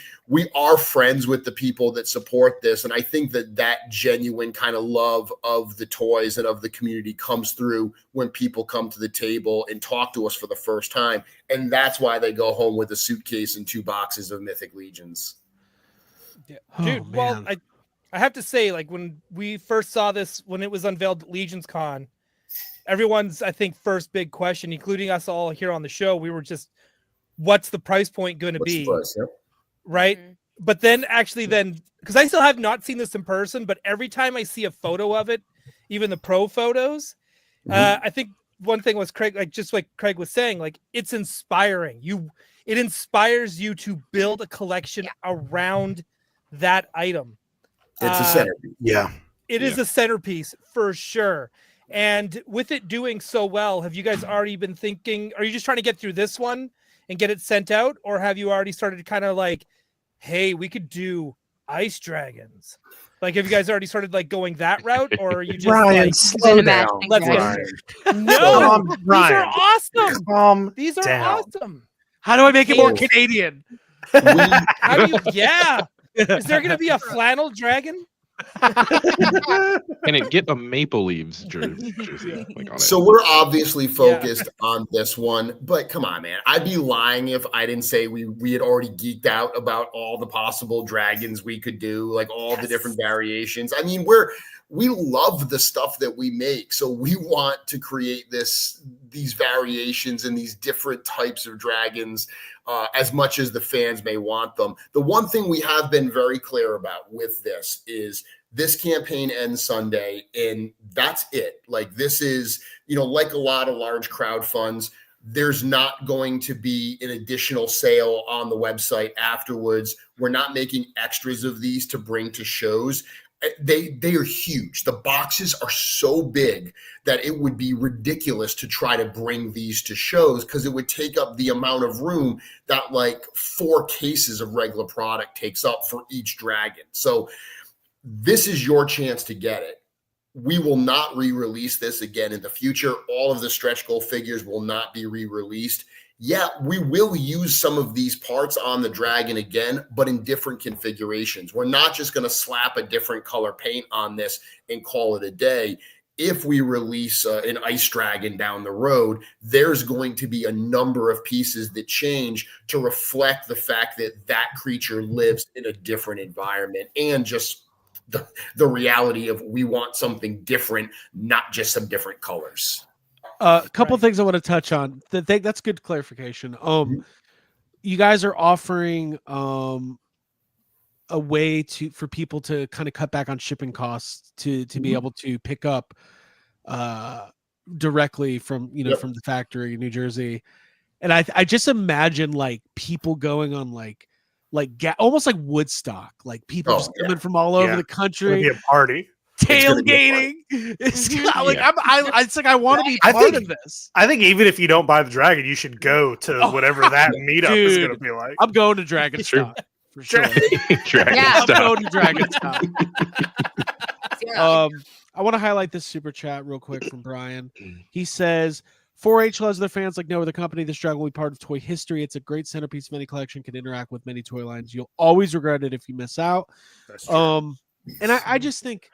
are friends with the people that support this. And I think that genuine kind of love of the toys and of the community comes through when people come to the table and talk to us for the first time. And that's why they go home with a suitcase and 2 boxes of Mythic Legions. Yeah. Oh, Dude, well, man. I have to say, like when we first saw this, when it was unveiled at Legions Con, everyone's, I think, first big question, including us all here on the show, we were just, what's the price point going to What's the be? price? Yep. Right. Mhm. But then actually because I still have not seen this in person, but every time I see a photo of it, even the pro photos, I think one thing was Craig, like just like Craig was saying, like it's inspiring. It inspires you to build a collection around that item. It's a centerpiece. Yeah. It is a centerpiece for sure. And with it doing so well, have you guys already been thinking, are you just trying to get through this one and get it sent out? Or have you already started to kind of like, hey, we could do ice dragons? Like, have you guys already started like going that route? Or are you just Ryan, like, slow been down. imagining let's dragons. get Ryan. no, these Ryan. are awesome. Calm These are down. awesome. How do I make it more Oh. Canadian? How do you, is there going to be a flannel dragon? Can it get a Maple Leaves jersey like on it? So we're obviously focused on this one, but come on, man. I'd be lying if I didn't say we had already geeked out about all the possible dragons we could do, like all the different variations. I mean, we love the stuff that we make, so we want to create these variations and these different types of dragons as much as the fans may want them. The one thing we have been very clear about with this is this campaign ends Sunday, and that's it. Like, this is, like a lot of large crowd funds, there's not going to be an additional sale on the website afterwards. We're not making extras of these to bring to shows. They are huge. The boxes are so big that it would be ridiculous to try to bring these to shows, because it would take up the amount of room that like 4 cases of regular product takes up for each dragon. So this is your chance to get it. We will not re-release this again in the future. All of the stretch goal figures will not be re-released. Yeah, we will use some of these parts on the dragon again, but in different configurations. We're not just going to slap a different color paint on this and call it a day. If we release an ice dragon down the road, there's going to be a number of pieces that change to reflect the fact that that creature lives in a different environment, and just the reality of we want something different, not just some different colors. A couple things I want to touch on. That's good clarification. You guys are offering a way for people to kind of cut back on shipping costs to be able to pick up directly from from the factory in New Jersey. And I just imagine like people going on like almost like Woodstock, like people just coming from all over the country, It'll be a party. tailgating. It's like it's like I want to be part of this. I think even if you don't buy the dragon, you should go to whatever that meetup is going to be like. I'm going to Dragonstock for sure. I'm going to Dragonstock. I want to highlight this super chat real quick from Brian. He says, 4-H loves their fans like no other company. This dragon will be part of toy history. It's a great centerpiece of any collection, can interact with many toy lines. You'll always regret it if you miss out. And I just think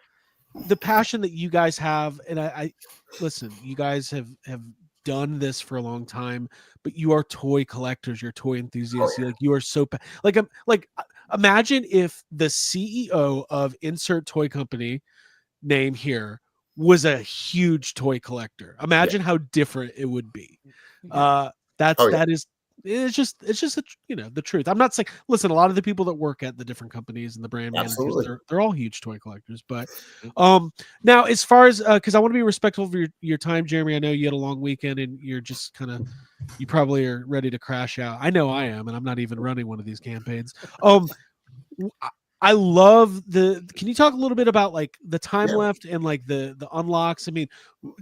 the passion that you guys have, and I listen, you guys have done this for a long time, but you are toy collectors, you're toy enthusiasts. Like, you are so imagine if the CEO of insert toy company name here was a huge toy collector. Imagine how different it would be. It's just the truth. I'm not saying, listen, a lot of the people that work at the different companies and the brand managers, they're all huge toy collectors. But now, as far as because I want to be respectful of your time, Jeremy. I know you had a long weekend and you're just you probably are ready to crash out. I know I am, and I'm not even running one of these campaigns. I love can you talk a little bit about like the time left and like the unlocks? I mean,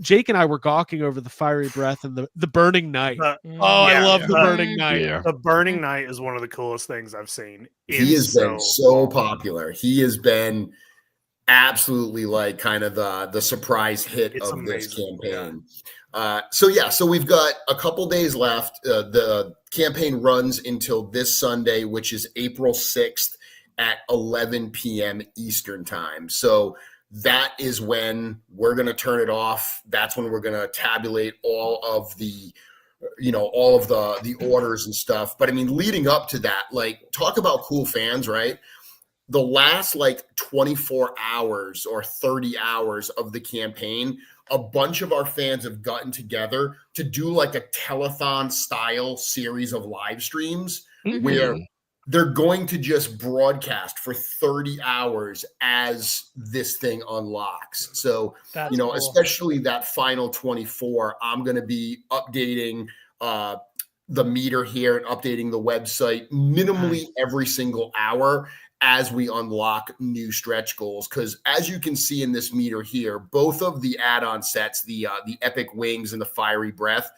Jake and I were gawking over the Fiery Breath and the Burning Night. I love the Burning Night. Yeah. The Burning Night is one of the coolest things I've seen. He has been so popular. He has been absolutely like kind of the surprise hit of this campaign. So we've got a couple days left. The campaign runs until this Sunday, which is April 6th. At 11 p.m. Eastern time. So that is when we're going to turn it off. That's when we're going to tabulate all of the orders and stuff. But I mean, leading up to that, like, talk about cool fans, right? The last like 24 hours or 30 hours of the campaign a bunch of our fans have gotten together to do like a telethon style series of live streams where they're going to just broadcast for 30 hours as this thing unlocks. So, That's you know, cool. especially that final 24, I'm going to be updating the meter here and updating the website minimally every single hour as we unlock new stretch goals. Because as you can see in this meter here, both of the add-on sets, the Epic Wings and the Fiery Breath,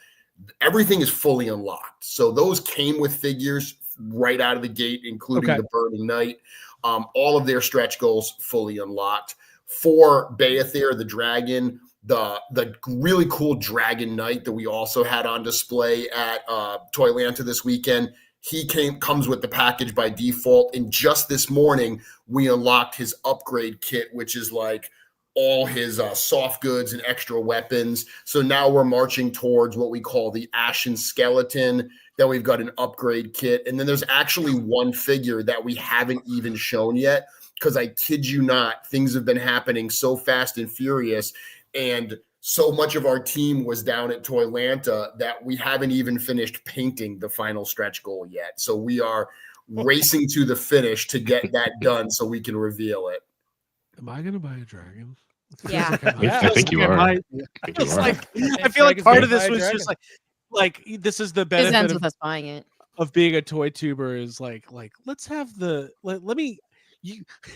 everything is fully unlocked. So those came with figures right out of the gate, including the Burning Knight. All of their stretch goals fully unlocked. For Beathir, the dragon, the really cool Dragon Knight that we also had on display at Toylanta this weekend, he comes with the package by default. And just this morning, we unlocked his upgrade kit, which is like all his soft goods and extra weapons. So now we're marching towards what we call the Ashen Skeleton. Then we've got an upgrade kit. And then there's actually one figure that we haven't even shown yet, because I kid you not, things have been happening so fast and furious. And so much of our team was down at Toylanta that we haven't even finished painting the final stretch goal yet. So we are racing to the finish to get that done so we can reveal it. Am I going to buy a dragon? Yeah. I think you are. I feel like part of this was just like this is the This benefit ends with us buying it. of being a toy tuber is like let's have let me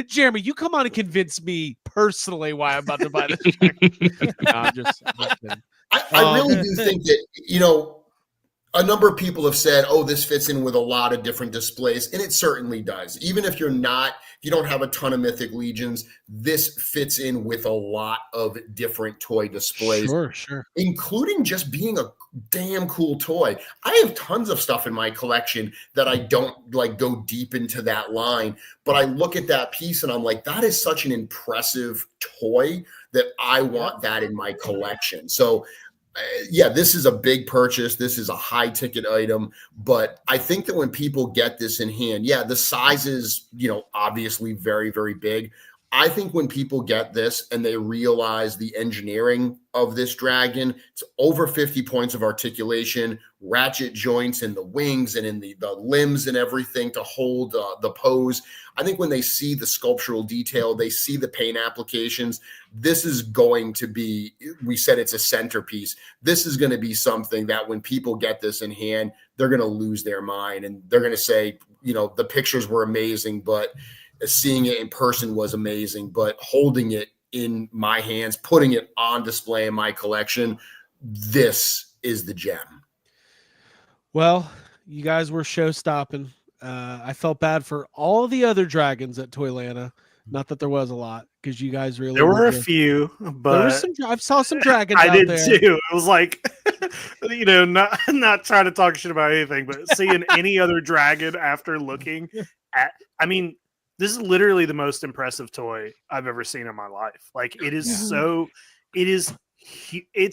Jeremy, you come on and convince me personally why I'm about to buy this. No, I'm just kidding. I really do think that, you know, a number of people have said, oh, this fits in with a lot of different displays, and it certainly does. Even if you don't have a ton of Mythic Legions, this fits in with a lot of different toy displays. Sure. Including just being a damn cool toy. I have tons of stuff in my collection that I don't like go deep into that line, but I look at that piece and I'm like, that is such an impressive toy that I want that in my collection. So yeah, this is a big purchase. This is a high ticket item, but I think that when people get this in hand, yeah, the size is, you know, obviously very, very big. I think when people get this and they realize the engineering of this dragon, it's over 50 points of articulation, ratchet joints in the wings and in the limbs and everything to hold the pose. I think when they see the sculptural detail, they see the paint applications, this is going to be, we said it's a centerpiece. This is going to be something that when people get this in hand, they're going to lose their mind and they're going to say, you know, the pictures were amazing, but seeing it in person was amazing, but holding it in my hands, putting it on display in my collection, this is the gem. Well, you guys were show stopping. I felt bad for all the other dragons at Toylanta. Not that there was a lot, because you guys really there were a few, but there was I saw some dragons. I out did there. too. It was like, you know, not trying to talk shit about anything, but seeing any other dragon after looking at, I mean, this is literally the most impressive toy I've ever seen in my life. Like it's so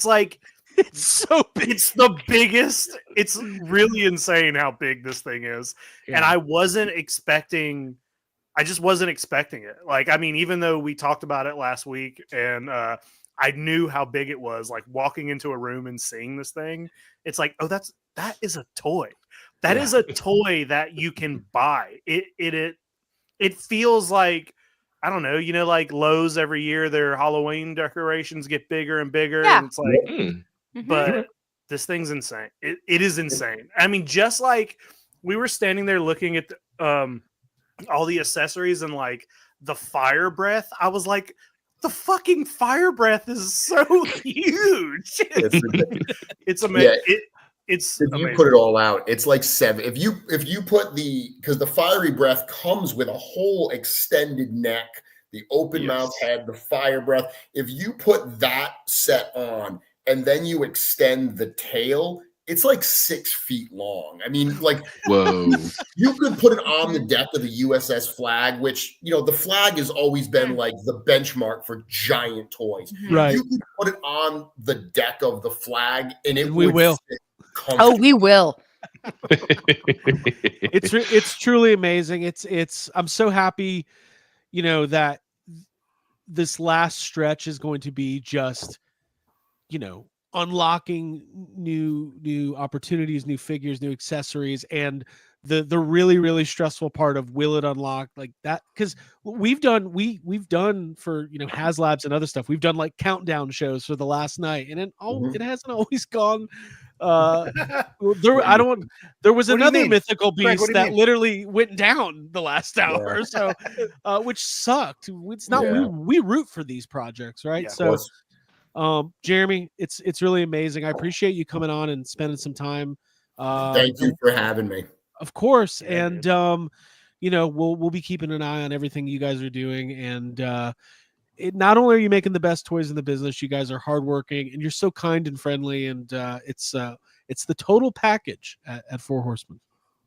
like, it's so big. It's the biggest. It's really insane how big this thing is. Yeah. And I just wasn't expecting it. Like, I mean, even though we talked about it last week and I knew how big it was, like walking into a room and seeing this thing, it's like, oh, that is a toy. That is a toy that you can buy. It feels like, I don't know, you know, like Lowe's every year, their Halloween decorations get bigger and bigger. Yeah. And it's like, but this thing's insane. It is insane. I mean, just like we were standing there looking at all the accessories and like the fire breath, I was like, the fucking fire breath is so huge. It's amazing. Yeah. It's if you put it all out, it's like 7. If you put because the fiery breath comes with a whole extended neck, the open mouth head, the fire breath. If you put that set on and then you extend the tail, it's like 6 feet long. I mean, like, whoa! You could put it on the deck of the USS Flag, which, you know, the Flag has always been like the benchmark for giant toys. Right. You could put it on the deck of the Flag, and we will. Oh, we will. It's truly amazing. It's I'm so happy, you know, that this last stretch is going to be just unlocking new opportunities, new figures, new accessories, and the really stressful part of will it unlock like that, because we've done for HasLabs and other stuff, we've done like countdown shows for the last night, and it hasn't always gone there was What do you another mean? mythical Craig, what beast do you that mean? literally went down the last hour or so, which sucked. It's not we root for these projects, right? Yeah. So Jeremy, it's really amazing. I appreciate you coming on and spending some time. Thank you for having me. Of course. Yeah, And we'll be keeping an eye on everything you guys are doing. And not only are you making the best toys in the business, you guys are hardworking and you're so kind and friendly. And it's the total package at Four Horsemen.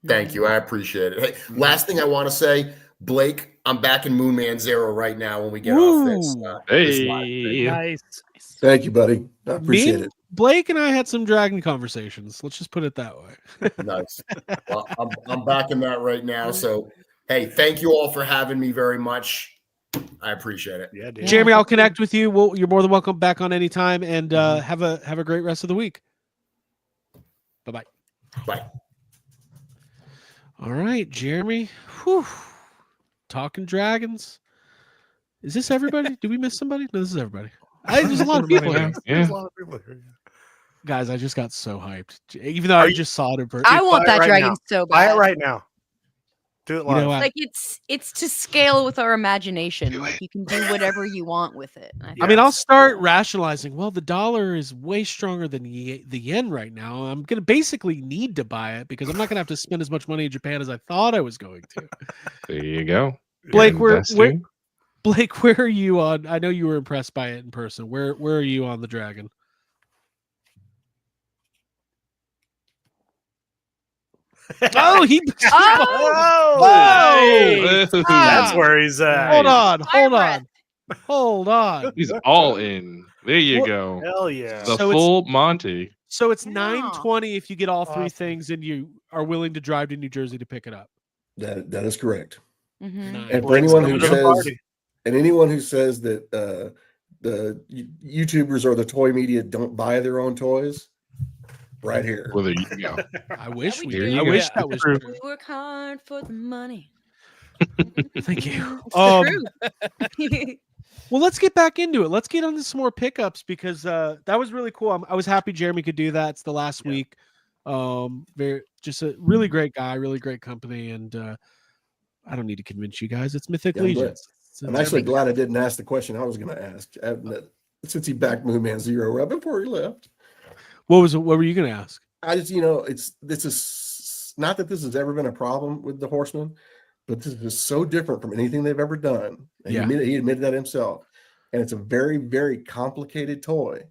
Thank you. I appreciate it. Hey, last thing I want to say, Blake, I'm back in Moonman Zero right now when we get off this. This live thing. Nice. Thank you, buddy. I appreciate it. Blake and I had some dragon conversations. Let's just put it that way. Nice. Well, I'm back in that right now. So, hey, thank you all for having me very much. I appreciate it. Yeah, dude. Jeremy, I'll connect with you. You're more than welcome back on anytime, and have a great rest of the week. Bye-bye. Bye. All right, Jeremy. Whew. Talking dragons. Is this everybody? Did we miss somebody? No, this is everybody. There's a lot of people here. There's a lot of people here. Guys, I just got so hyped. Even though I just saw it in person. I want buy it that right dragon now. so Buy bad. it right now. Do it live. You know what? Like it's to scale with our imagination. Like you can do whatever you want with it. I mean, I'll start rationalizing. Well, the dollar is way stronger than the yen right now. I'm gonna basically need to buy it because I'm not gonna have to spend as much money in Japan as I thought I was going to. There you go. Blake, You're investing. where are you on? I know you were impressed by it in person. Where are you on the dragon? Oh, Oh, Whoa! that's where he's at. Hold on. He's all in. There you Well, go. Hell yeah. The So full Monty. So it's Yeah. $9.20 if you get all three Awesome. things and you are willing to drive to New Jersey to pick it up. That is correct. Mhm. And for Blake's anyone coming who to the says party. that the YouTubers or the toy media don't buy their own toys, right here. Well, there you go. I wish we we do. did. Here I you wish go. that was True. true. We work hard for the money. Thank you. It's the truth. Well, let's get back into it. Let's get into some more pickups because that was really cool. I was happy Jeremy could do that. It's the last week. Just a really great guy, really great company, and I don't need to convince you guys. It's Mythic Yeah, I'm glad. Legions. I'm actually glad I didn't ask the question I was going to ask since he backed Moonman Zero right before he left. What were you going to ask? I just, this is not that this has ever been a problem with the Horsemen, but this is so different from anything they've ever done. And Yeah. he admitted that himself. And it's a very, very complicated toy.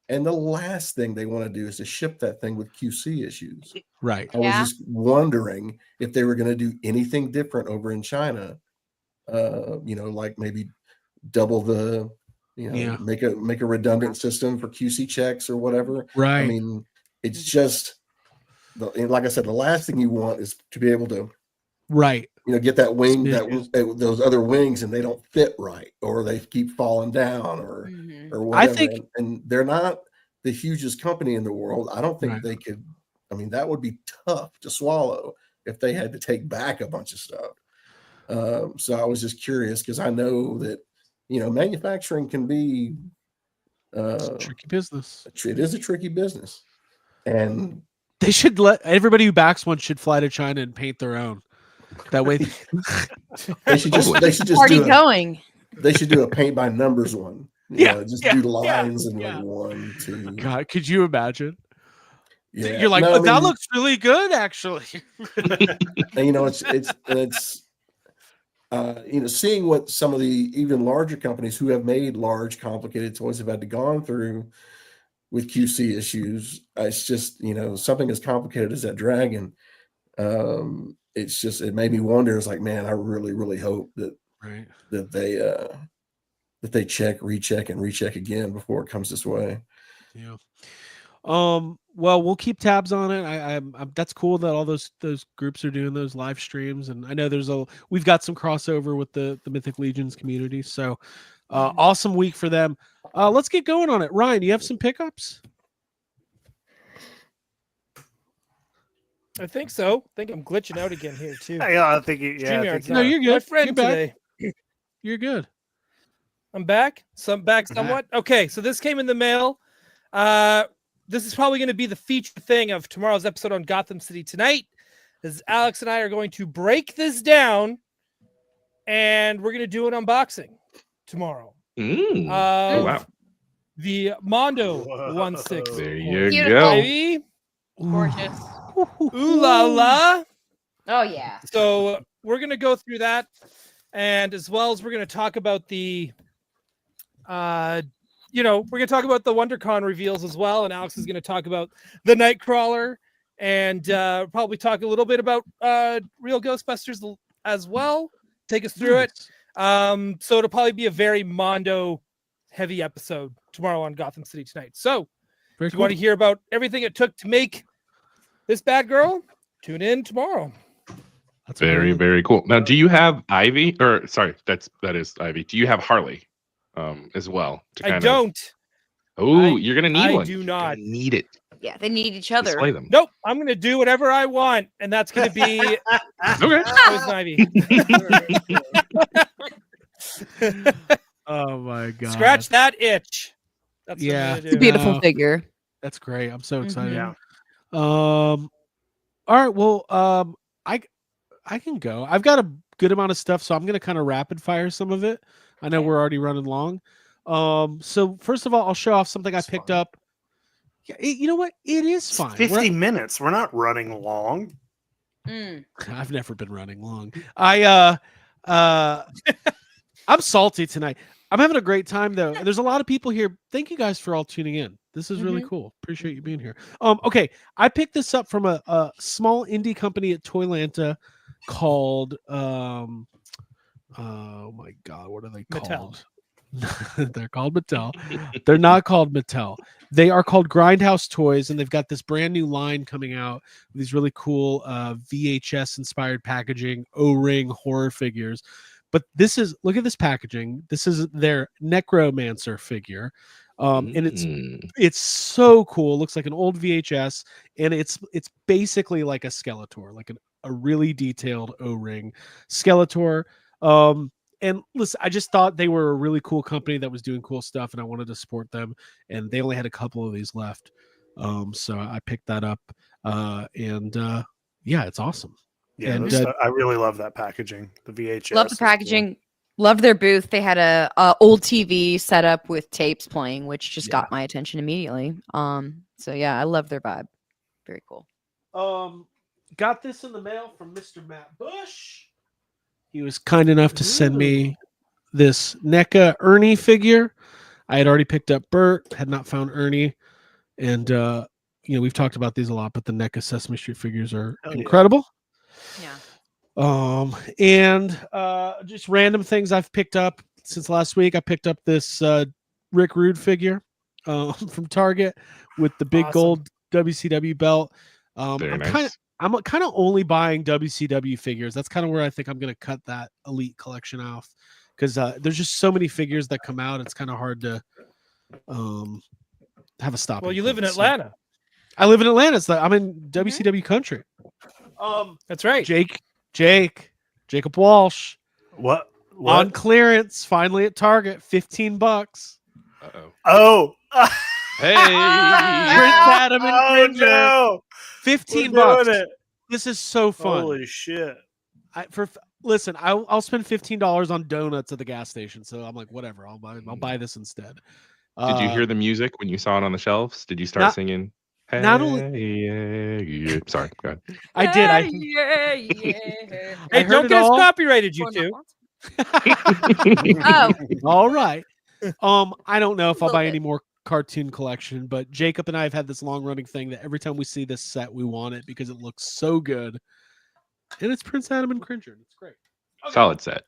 And the last thing they want to do is to ship that thing with QC issues. Right. I was Yeah. just wondering if they were going to do anything different over in China. Like maybe double the, Yeah. make a redundant system for QC checks or whatever. Right. I mean, it's just like I said, the last thing you want is to be able to, right. get that wing, Smidges. those other wings, and they don't fit right, or they keep falling down, or Mhm. or whatever. think- and they're not the hugest company in the world. I don't think Right. they could. I mean, that would be tough to swallow if they had to take back a bunch of stuff. So I was just curious because I know that manufacturing can be It's a tricky business. it is a tricky business, and They should let everybody who backs one should fly to China and paint their own. That way, they should just Party do going. they should do a paint by numbers one. Just do lines and yeah. like 1, 2. God, could you imagine? Yeah. You're like, No, I that mean, looks really good, actually. and it's seeing what some of the even larger companies who have made large complicated toys have had to gone through with QC issues. It's just something as complicated as that dragon. It made me wonder. It's like, man, I really, really hope that Right. that they check, recheck, and recheck again before it comes this way. Yeah. Well, we'll keep tabs on it. I'm that's cool that all those groups are doing those live streams, and I know we've got some crossover with the Mythic Legions community. So Awesome week for them. Let's get going on it. Ryan, you have some pickups? I think so. I think I'm glitching out again here too. Yeah, I think StreamYard's No, not you're good. my friend You're back. today. You're good. I'm back. Somewhat. Okay, so this came in the mail. This is probably going to be the feature thing of tomorrow's episode on Gotham City Tonight, as Alex and I are going to break this down, and we're going to do an unboxing tomorrow. Oh, wow. The Mondo 1/6. There you Beautiful. go. Baby. Gorgeous. Ooh la la. Oh yeah. So we're going to go through that, and as well as we're going to talk about the we're going to talk about the WonderCon reveals as well, and Alex is going to talk about the Nightcrawler, and probably talk a little bit about Real Ghostbusters as well. Take us through it. So it'll probably be a very Mondo heavy episode tomorrow on Gotham City Tonight. So Very if you want to hear about everything it took to make this bad girl, tune in tomorrow. That's Very, amazing. very cool. Now, do you have Ivy? Or sorry, that is Ivy. Do you have Harley as well? I don't. Oh, you're gonna need I one. do You're not. gonna need it. Yeah, they need each other. Display them. Nope. I'm going to do whatever I want, and that's going to be Okay. Poison Ivy. Oh my god. Scratch that itch. That's what I'm Yeah. gonna It's a do. beautiful No. figure. That's great. I'm so Mhm. excited. Yeah. All right. Well, I can go. I've got a good amount of stuff, so I'm gonna kind of rapid fire some of it. I know Okay. we're already running long. So first of all, I'll show off something I It's picked fine. up. Yeah, you know what? It is It's fine. 50 minutes. We're not running long. Mm. I've never been running long. I'm salty tonight. I'm having a great time though. There's a lot of people here. Thank you guys for all tuning in. This is really cool. Appreciate you being here. Okay, I picked this up from a small indie company at ToyLanta called oh my god, what are they Mattel. called? They're called Mattel. They're not called Mattel. They are called Grindhouse Toys, and they've got this brand new line coming out with these really cool VHS inspired packaging, O-ring horror figures. But this is, look at this packaging. This is their Necromancer figure. And it's so cool. It looks like an old VHS, and it's basically like a Skeletor, like a really detailed O-ring Skeletor. And listen, I just thought they were a really cool company that was doing cool stuff, and I wanted to support them. And they only had a couple of these left, so I picked that up. Yeah, it's awesome. Yeah, And, I really love that packaging. The VHS. Love the is cool. packaging. Love their booth. They had a old TV set up with tapes playing, which just got my attention immediately. So yeah, I love their vibe. Very cool. Got this in the mail from Mr. Matt Bush. He was kind enough to send me this NECA Ernie figure. I had already picked up Bert, had not found Ernie, and we've talked about these a lot, but the NECA Sesame Street figures are incredible. Yeah. And just random things I've picked up since last week. I picked up this Rick Rude figure from Target with the big gold WCW belt. Very nice. I'm kind of only buying WCW figures. That's kind of where I think I'm going to cut that elite collection off, because there's just so many figures that come out. It's kind of hard to have a stop. Well, you live in Atlanta. I live in Atlanta. So I'm in WCW country. That's right. Jacob Walsh. What? On clearance, finally at Target, $15. Uh-oh. Oh. Hey. Prince Adam and Cringer. No. $15. This is so fun. Holy shit. Listen, I'll spend $15 on donuts at the gas station. So I'm like, whatever, I'll buy this instead. Did you hear the music when you saw it on the shelves? Did you start singing? Hey, not only- sorry, go ahead. I did. I Hey, heard don't it get us all. copyrighted, you two. Oh, All right. I don't know if I'll Little buy bit. any more cartoon collection, but Jacob and I have had this long running thing that every time we see this set, we want it because it looks so good. And it's Prince Adam and Cringer. It's great. Solid set.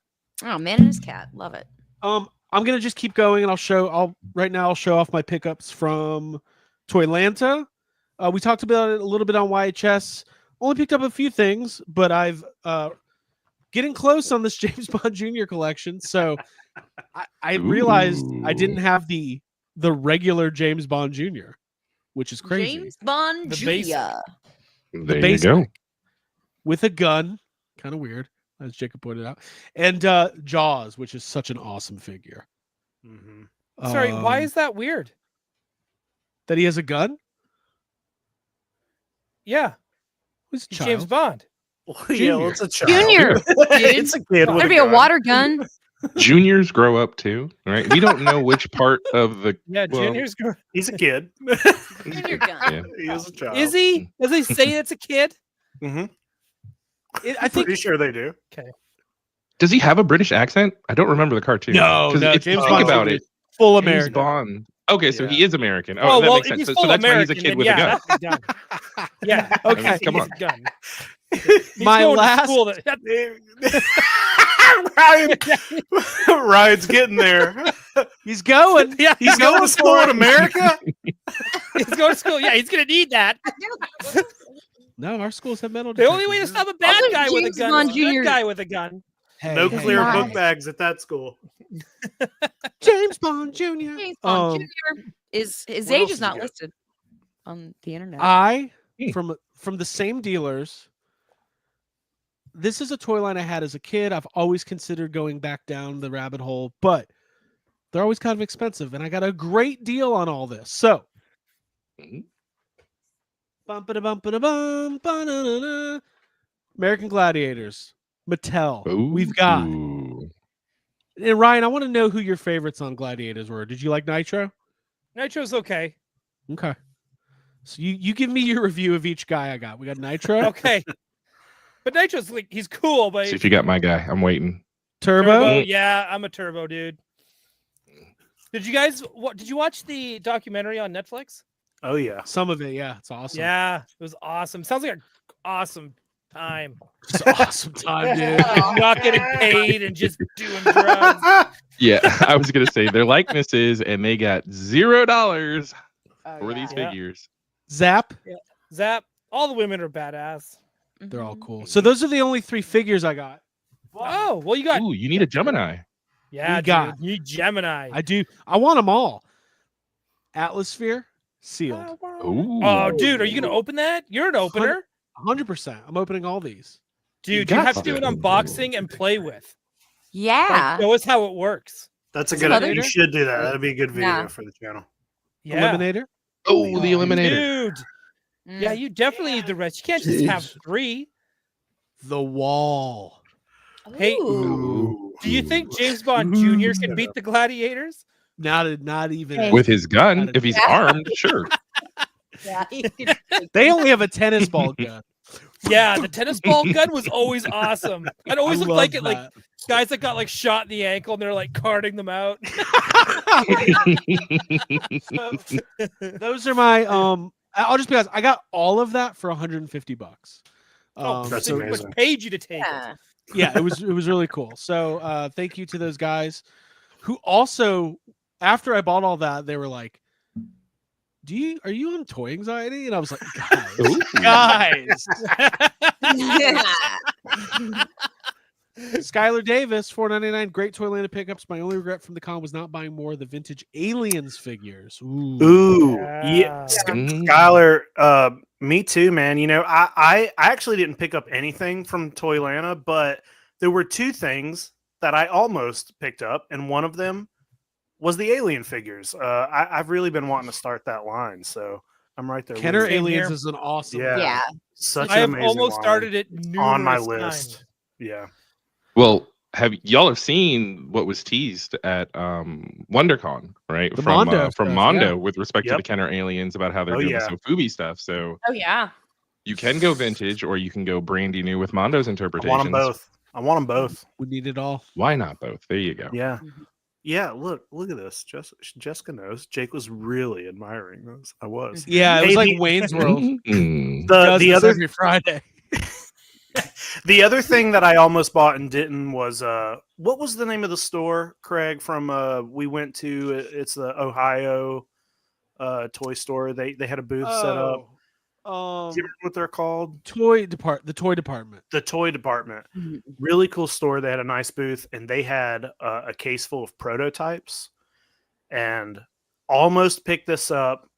oh, man and his cat. Love it. I'm gonna just keep going, and I'll show off my pickups from Toylanta. We talked about it a little bit on YHS. Only picked up a few things, but I've getting close on this James Bond Jr. collection. So I realized I didn't have the regular James Bond Jr., which is crazy. James Bond The Jr. basic. The There you basic go. with a gun, kind of weird, as Jacob pointed out, and Jaws, which is such an awesome figure. Sorry, why Um, is that weird? that he has a gun? Yeah, Who's a he's child? James Bond. Yeah, well, it's a child. Junior. It's a kid with There'd a be a gun. water gun. Juniors grow up too, right? We don't know which part of the. Yeah, well, Junior's. He's a kid. Junior gun. Yeah. He is a child. Is he? Does he say it's a kid? Mm-hmm. I think Pretty sure they do. Does he have a British accent? I don't remember the cartoon. no. 'Cause if James you Bond think about Jr. it. is full James American. Bond. Okay, so Yeah. he is American. Oh, Oh, that well, makes if sense. he's So, full so that's why he's a American, kid then with yeah, a gun. that's a gun. Yeah. Okay. Come He's on. a gun. My going to last- school Ryan's getting there. He's going. Yeah, He's going to school in America. he's going to school. Yeah, he's gonna need that. No, our schools have metal The only way to detectors. stop a bad Also, guy with a James gun Bond is a good Jr. guy with a gun. Hey, No hey, clear hey. book bags at that school. James Bond Jr. James Bond Um, Jr. is his what age else is has not he got? listed on the internet. I Hmm. from the same dealers. This is a toy line I had as a kid. I've always considered going back down the rabbit hole, but they're always kind of expensive, and I got a great deal on all this. So, Mhm. bum, ba-da-na-na. American Gladiators, Mattel. We've got. Ooh. And Ryan, I want to know who your favorites on Gladiators were. Did you like Nitro? Nitro's okay. Okay. So you give me your review of each guy I got. We got Nitro, Okay. But Nitro's like he's cool, but See if you got my guy. I'm waiting. Turbo. Yeah, I'm a turbo dude. Did you guys did you watch the documentary on Netflix? Oh yeah. Some of it, yeah, it's awesome. Yeah, it was awesome. Sounds like an awesome time. It's an awesome time, dude. Not getting paid and just doing drugs. Yeah, I was gonna say they're likenesses, and they got $0 Oh, for these Yeah. figures. Zap. Zap. All the women are badass. They're all Mhm. cool. So those are the only 3 figures I got. Oh, well, you got Ooh, you need a Gemini. yeah, we got- dude, you need Gemini. I do. I want them all. Atmosphere sealed. Ooh. Oh, dude, are you gonna open that? You're an opener, 100%. I'm opening all these. dude. You You got have to do an to. unboxing and play with. Yeah. Like, show us how it works. That's a Some good. other- You should do that. That'd be a good video Yeah. for the channel. Yeah, Eliminator. Oh, the Eliminator. dude. Yeah, Mm. you definitely need the rest. You can't just have Jeez. 3. The Wall. Hey, Ooh. do you think James Bond Jr. can beat the Gladiators? Not even. Hey. With his gun, if he's Yeah. armed, sure. Yeah. They only have a tennis ball gun. Yeah, the tennis ball gun was always awesome. It always I looked like love it, like guys that got like shot in the ankle and they're like carting them out. Those are my I'll just be honest. I got all of that for $150. Oh, That's they amazing. paid you to take Yeah. it. Yeah, it was really cool. So thank you to those guys who also, after I bought all that, they were like, are you on toy anxiety? And I was like, Ooh. guys. Yeah. Skylar Davis, $4.99. Great Toyland pickups. My only regret from the con was not buying more of the vintage Aliens figures. Ooh. Ooh, Yeah. yeah. Mm. Skylar, me too, man. You know, I actually didn't pick up anything from Toylanta, but there were 2 things that I almost picked up, and one of them was the alien figures. I've really been wanting to start that line, so I'm right there. with Kenner you. Same Aliens here. is an awesome. Yeah. Yeah. Such I an have amazing almost line started it on my numerous list. times. Yeah. Well, have y'all have seen what was teased at WonderCon, right? The from Mondo from stuff, Mondo yeah. with respect to Yep. the Kenner aliens about how they're Oh, doing yeah. the Sofubi stuff. So Oh yeah. you can go vintage or you can go brandy new with Mondo's I interpretations. want them both. I want them both. We need it all. Why not both? There you go. Yeah. Yeah, look at this. Jessica knows. Jake was really admiring those. I was. Yeah, it was Hey, like the- Wayne's World. Mm. Does The this other every Friday. the other thing that I almost bought and didn't was what was the name of the store, Craig, from we went to? It's the Ohio toy store. They had a booth set up. Do you remember what they're called? The toy department. The toy department. Mhm. Really cool store. They had a nice booth, and they had a case full of prototypes. And almost picked this up,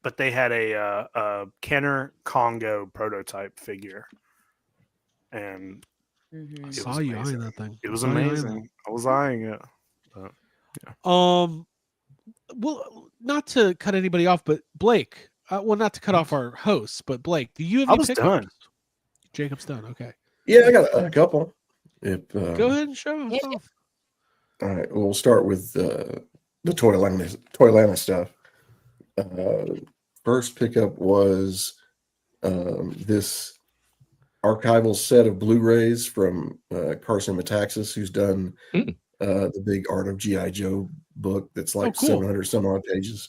but they had a Kenner Congo prototype figure, and Mhm. I it saw was you amazing. eyeing that thing. It was I saw you eyeing that. amazing. I was eyeing it. But Well, not to cut anybody off, but Blake. Well, not to cut off our hosts, but Blake, do you have I any was pickups? done. Jacob's done. Okay, Yeah, I got a couple. If go ahead and show us Yeah. off. All right, we'll start with the Toylanta stuff. First pickup was this archival set of Blu-rays from Carson Metaxas, who's done the big Art of G.I. Joe book that's like cool. 700 some odd pages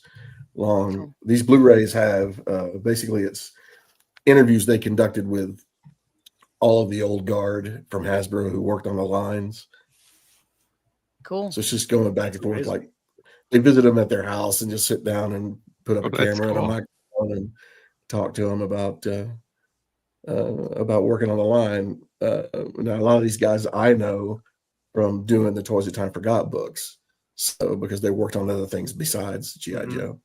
long. Cool. These Blu-rays have basically it's interviews they conducted with all of the old guard from Hasbro who worked on the lines. Cool. So it's just going back and forth. Amazing. Like they visit them at their house and just sit down and put up a that's camera and a cool. microphone and talk to them about working on the line. Now a lot of these guys I know from doing the Toys That Time Forgot books, so because they worked on other things besides GI Joe.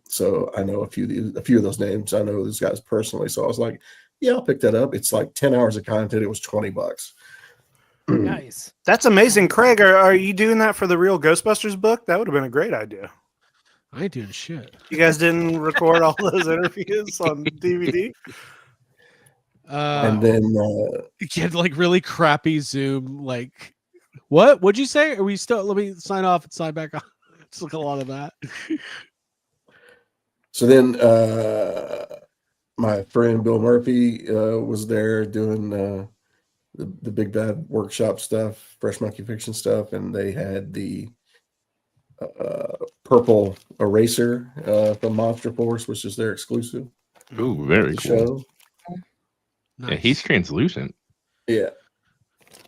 So I know a few of those names. I know those guys personally. So I was like, yeah, I'll pick that up. It's like 10 hours of content. It was $20. Nice. That's amazing, Craig. Are you doing that for the real Ghostbusters book? That would have been a great idea. I ain't doing shit. You guys didn't record all those interviews on DVD? And then You had like really crappy Zoom. Like, what'd you say? Are we still? Let me sign off and sign back on. It's like a lot of that. So then my friend Bill Murphy was there doing the Big Bad Workshop stuff, Fresh Monkey Fiction stuff, and they had the purple eraser from Monster Force, which is their exclusive Ooh, very cool. show. Yeah, he's translucent. Yeah.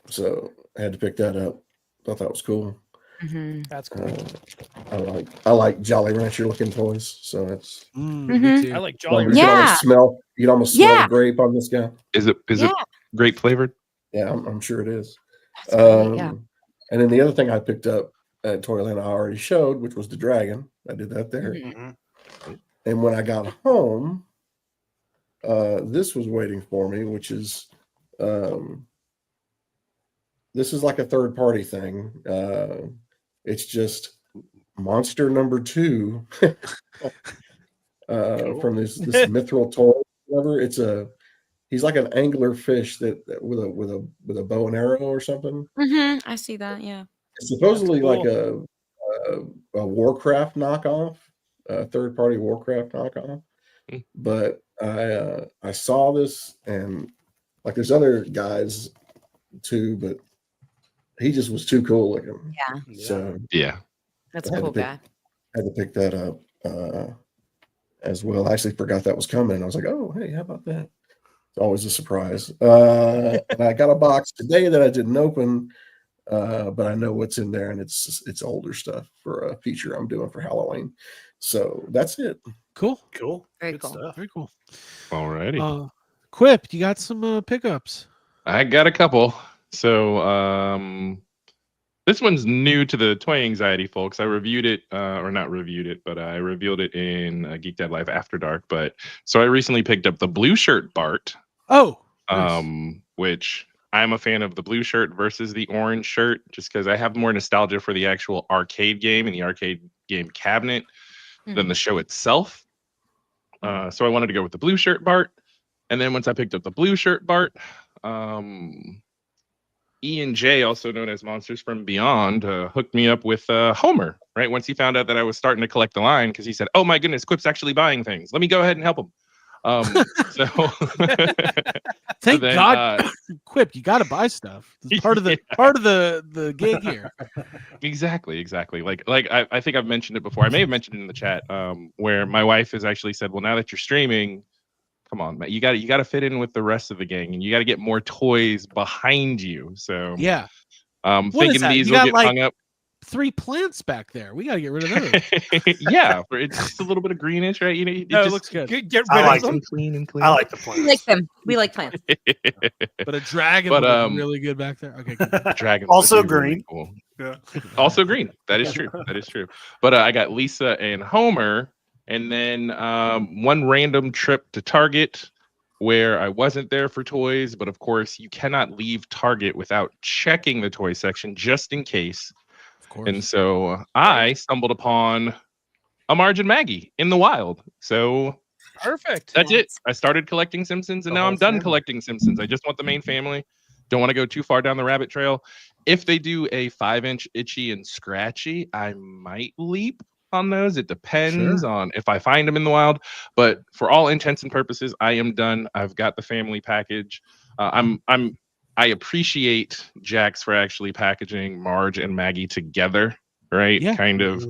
So I had to pick that up. Thought that was cool. That's cool. I like Jolly Rancher looking toys, so that's Me too. I like you Jolly could Rancher. almost smell. You can almost smell Yeah. the grape on this guy. Is it grape flavored? Yeah, I'm sure it is. That's great, yeah. And then the other thing I picked up at Toyland I already showed, which was the dragon. I did that there. And when I got home, this was waiting for me, which is this is like a third party thing. It's just Monster number 2 from this mithril toy. Whatever. He's like an angler fish that with a bow and arrow or something. I see that. Yeah. It's supposedly That's like a Warcraft knockoff, a third party Warcraft knockoff. But I saw this and like there's other guys too, but he just was too cool looking. Yeah. So Yeah. That's I a had cool to pick- guy. I had to pick that up as well. I actually forgot that was coming. I was like, oh, hey, how about that? It's always a surprise. And I got a box today that I didn't open, but I know what's in there, and it's older stuff for a feature I'm doing for Halloween. So that's it. Cool. Cool. Very Good cool. stuff. Very cool. Alrighty. Quip, you got some pickups? I got a couple. So this one's new to the Toy Anxiety folks. I reviewed it, or not reviewed it, but I revealed it in Geek Dad Live After Dark. But so I recently picked up the blue shirt Bart. Oh, nice. Which I'm a fan of the blue shirt versus the orange shirt, just because I have more nostalgia for the actual arcade game and the arcade game cabinet than the show itself. So I wanted to go with the blue shirt Bart. And then once I picked up the blue shirt Bart, Ian J, also known as Monsters from Beyond, hooked me up with Homer, right? Once he found out that I was starting to collect the line, because he said, oh my goodness, Quip's actually buying things. Let me go ahead and help him. Thank God, Quip, you got to buy stuff. It's part of the gig here. Exactly. Like I think I've mentioned it before. I may have mentioned it in the chat, where my wife has actually said, well, now that you're streaming, come on, man, you got to fit in with the rest of the gang, and you got to get more toys behind you. So yeah, thinking these will get hung up. 3 plants back there. We gotta get rid of those. Yeah, it's just a little bit of greenish, right? You know, No, it just looks good. Get I rid like of them. clean and clean. I like the We plants. like them. We like plants. But a dragon But, would look really good back there. Okay, good. Dragon Also would be really green. cool. Yeah. Also green. That is true. That is true. But I got Lisa and Homer, and then one random trip to Target where I wasn't there for toys, but of course you cannot leave Target without checking the toy section just in case. Of course. And so I stumbled upon a Marge and Maggie in the wild. So Perfect. that's it. I started collecting Simpsons, and The now whole I'm done family. collecting Simpsons. I just want the main family. Don't want to go too far down the rabbit trail. If they do a 5-inch Itchy and Scratchy, I might leap on those. It depends on if I find them in the wild. But for all intents and purposes, I am done. I've got the family package. I appreciate Jax for actually packaging Marge and Maggie together, right? Yeah. Kind of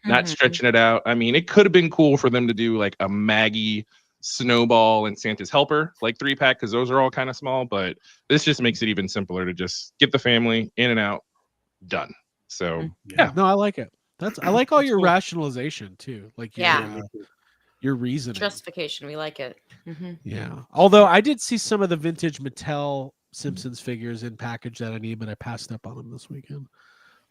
not Mhm. stretching it out. I mean, it could have been cool for them to do like a Maggie, Snowball, and Santa's Helper, like 3-pack, because those are all kind of small. But this just makes it even simpler to just get the family in and out, done. So yeah, No, I like it. I like all That's your cool. rationalization too. Like your, Yeah. your reasoning. Justification. We like it. Yeah. Although I did see some of the vintage Mattel Simpsons figures in package that I need, but I passed up on them this weekend.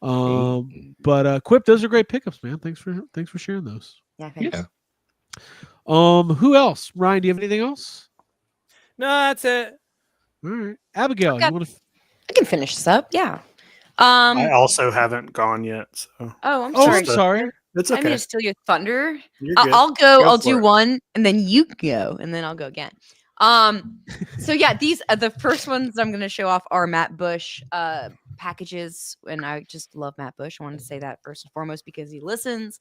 But Quip, those are great pickups, man. Thanks for sharing those. Yeah. Thanks. yeah. Who else? Ryan, do you have anything else? No, that's it. All right. Abigail, Okay. you want to I can finish this up. Yeah. I also haven't gone yet. So Oh, I'm Oh, sorry. I'm sorry. it's I mean okay. to steal your thunder. You're good. I'll go. Go I'll for do it. one, and then you go, and then I'll go again. So yeah, these the first ones I'm going to show off are Matt Bush packages, and I just love Matt Bush. I wanted to say that first and foremost because he listens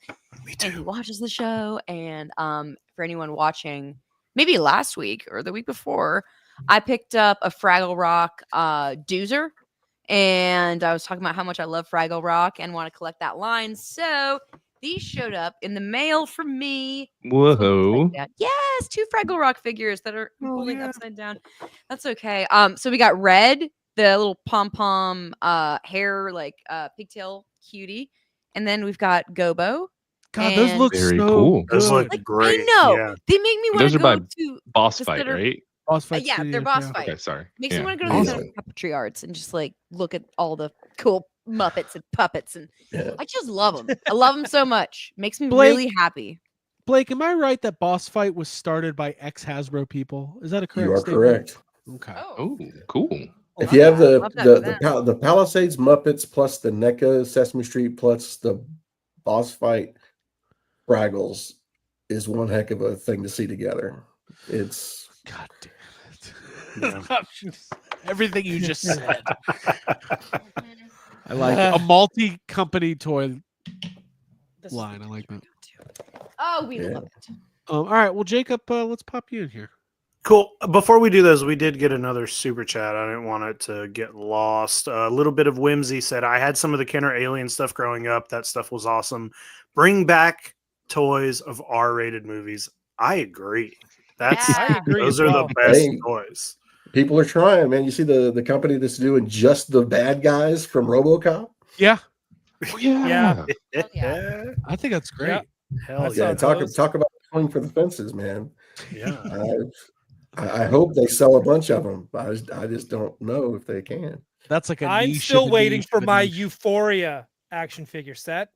and he watches the show. And for anyone watching, maybe last week or the week before, I picked up a Fraggle Rock doozer. And I was talking about how much I love Fraggle Rock and want to collect that line. So these showed up in the mail from me. Whoa. Upside down. Yes, 2 Fraggle Rock figures that are holding yeah. upside down. That's okay. So we got Red, the little pom-pom hair, like pigtail cutie. And then we've got Gobo. God, those And- look Very so cool. Those look good. great. I know. Yeah. They make me want Those to are go by to Boss the fight, center- right? Boss fight yeah, studio, they're boss yeah. fight. Okay, sorry. Makes me Yeah. want to go to the Yeah. Center Puppetry Arts and just like look at all the cool Muppets and puppets, and Yeah. I just love them. I love them so much. Makes me Blake- really happy. Blake, am I right that Boss Fight was started by ex-Hasbro people? Is that a correct You are statement? correct. Okay. Oh, cool. If you have the Love that for the Palisades Muppets plus the NECA Sesame Street plus the Boss Fight Fraggles is one heck of a thing to see together. It's God damn it. Everything you just said. I like it. A multi-company toy This is line. the I like that. Oh, we Yeah. love it. All right. Well, Jacob, let's pop you in here. Cool. Before we do those, we did get another super chat. I didn't want it to get lost. A little bit of whimsy said, I had some of the Kenner Alien stuff growing up. That stuff was awesome. Bring back toys of R-rated movies. I agree. That's Yeah. I agree. those as are well. the best Hey. toys. people are trying, man. You see the company that's doing just the bad guys from RoboCop? Yeah, Oh, yeah. Hell yeah. I think that's great. Yeah. Hell I yeah. saw Yeah, those. talk about swing for the fences, man. Yeah. I hope they sell a bunch of them. I just don't know if they can. That's like a I'm niche still of a waiting niche for of a my niche. Euphoria action figure set.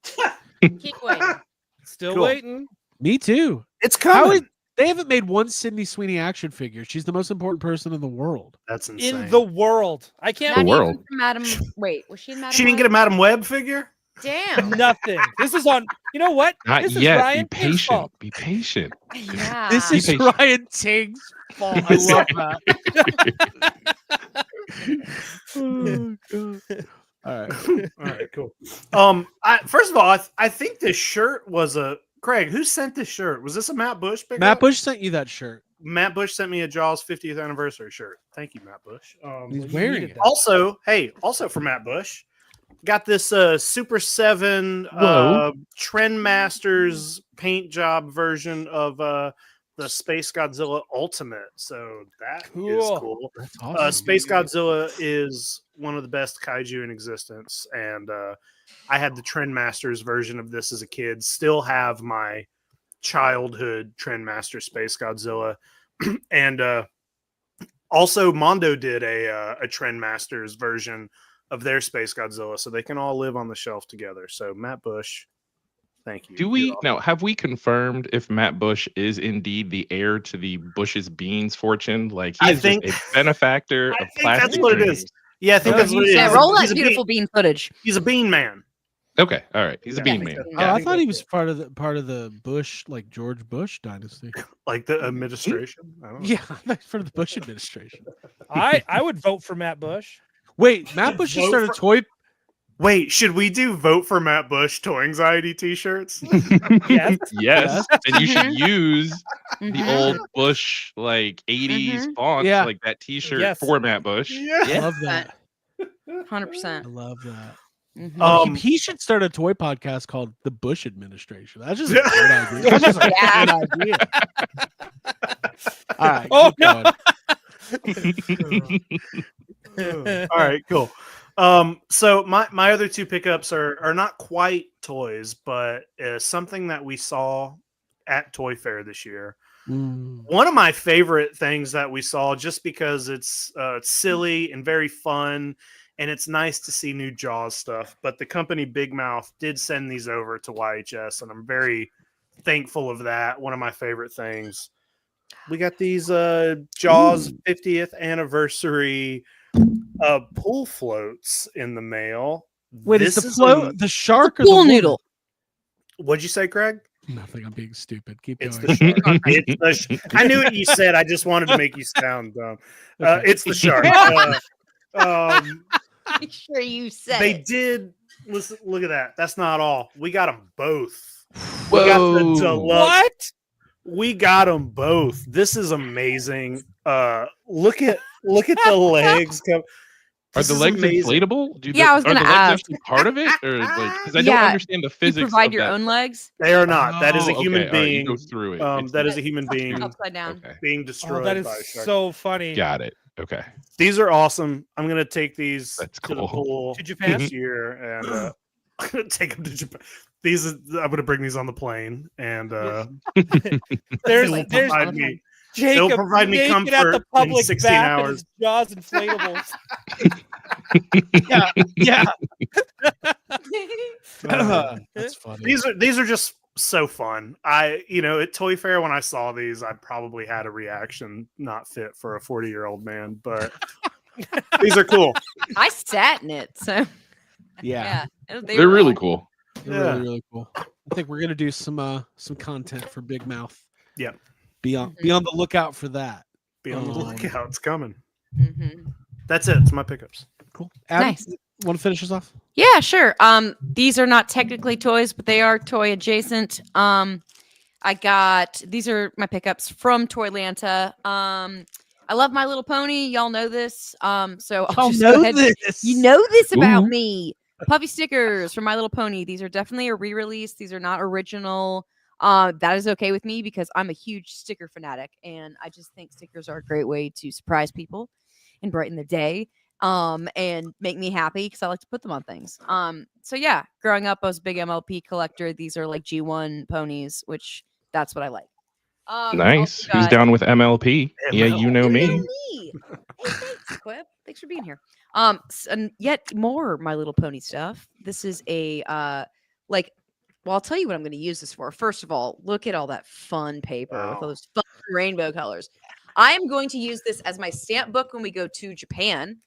Keep waiting. Still Cool. waiting. Me too. It's How coming. is, they haven't made one Sydney Sweeney action figure. She's the most important person in the world. That's insane. In the world. I can't. Not even world. from Madam. Wait, was she in Madam? She didn't get a Madam Web figure? Damn. Nothing. This is on. You know what? Not this yet. is Ryan Be Ting's patient. fault. Be patient. Yeah. This Be is patient. Ryan Ting's fault. I love that. Oh, God. All right. All right, cool. First of all, I think this shirt was a Craig. Who sent this shirt? Was this a Matt Bush pickup? Matt Bush sent you that shirt. Matt Bush sent me a Jaws 50th anniversary shirt. Thank you, Matt Bush. He's wearing needed it. that. Also, also for Matt Bush, got this Super 7 Whoa. Trendmasters paint job version of the Space Godzilla Ultimate. So that is Cool. cool. That's awesome. Space Godzilla is one of the best kaiju in existence, and I had the Trendmasters version of this as a kid. Still have my childhood Trendmaster Space Godzilla, and also Mondo did a Trendmasters version of their Space Godzilla, so they can all live on the shelf together. So Matt Bush, thank you. Do we now have we confirmed if Matt Bush is indeed the heir to the Bush's Beans fortune? Like he I is think- just a benefactor I of think that's plastic what it dreams. is. Yeah, I think No, that's what it is. Yeah, He's a- roll he's that a bean- beautiful bean footage. He's a bean man. Okay, all right. He's a Yeah, bean he's man. a bean Oh, man. I thought he was part of the Bush, like George Bush dynasty. Like the administration. I don't know. Yeah, that's for the Bush administration. I would vote for Matt Bush. Wait, Matt Bush just Vote started toy. Wait, should we do vote for Matt Bush toy anxiety t-shirts? Yes. Yes, and you should use the Mhm. old Bush like 80s font, Yeah. like that T-shirt Yes. for Matt Bush. I love that. 100%. I love that. Mhm. Um, He should start a toy podcast called The Bush Administration. That's just a great idea. That's just a Yeah. great idea. All right. Oh, keep no. going. All right, cool. So my other two pickups are not quite toys, but something that we saw at Toy Fair this year. Mm. One of my favorite things that we saw, just because it's silly and very fun, and it's nice to see new Jaws stuff. But the company Big Mouth did send these over to YHS, and I'm very thankful of that. One of my favorite things. We got these Jaws 50th anniversary pool floats in the mail. Wait, This is the is float the shark or the Pool woman? noodle. What'd you say, Craig? Nothing. I'm being stupid. Keep It's going. the shark. It's the I knew what you said. I just wanted to make you sound dumb. Okay. It's the shark. I'm sure you said They it. did. Listen, look at that. That's not all. We got them both. We got the Whoa. deluxe. What? We got them both. This is amazing. Look at the legs. Are This the is legs amazing. inflatable? Yeah, I was are the gonna legs ask. actually part of it, or like because I don't Yeah, understand the You physics. provide of your that. own legs They are not. That is a Oh, human okay, all right, you being. go through it. It's That the- is a human being upside down. Okay, being Oh, destroyed that is by a shark. so funny. got it. Okay, These are awesome. I'm gonna take these That's to the cool. pool To Japan? this year, and I'm gonna take them to Japan. I'm gonna bring these on the plane, and There's they'll there's provide me. Jacob provide me naked at comfort the in public 16 bath hours. in his Jaws inflatables. Yeah. Uh, That's funny. these are just so fun. At Toy Fair when I saw these, I probably had a reaction not fit for a 40-year-old man, but these are cool. I sat in it, so Yeah. yeah, they're really cool. They're Yeah. really, really cool. I think we're gonna do some content for Big Mouth. Yeah. Be on the lookout for that. Be on the Um, lookout. It's coming. hmm That's it. It's my pickups. Cool. Adam, Nice. Want to finish us off? Yeah, sure. These are not technically toys, but they are toy adjacent. These are my pickups from Toylanta. I love My Little Pony. Y'all know this. So I'll just go ahead. this. You know this about Ooh. me. Puffy stickers from My Little Pony. These are definitely a re-release. These are not original. That is okay with me because I'm a huge sticker fanatic, and I just think stickers are a great way to surprise people and brighten the day. And make me happy because I like to put them on things. So yeah, growing up, I was a big MLP collector. These are like G1 ponies, which that's what I like. Nice. also Who's got- down with MLP? Yeah, you know You me. know me. Hey, thanks, Quip. Thanks for being here. And yet more My Little Pony stuff. This is a well, I'll tell you what I'm going to use this for. First of all, look at all that fun paper with all Wow. those fun rainbow colors. I am going to use this as my stamp book when we go to Japan.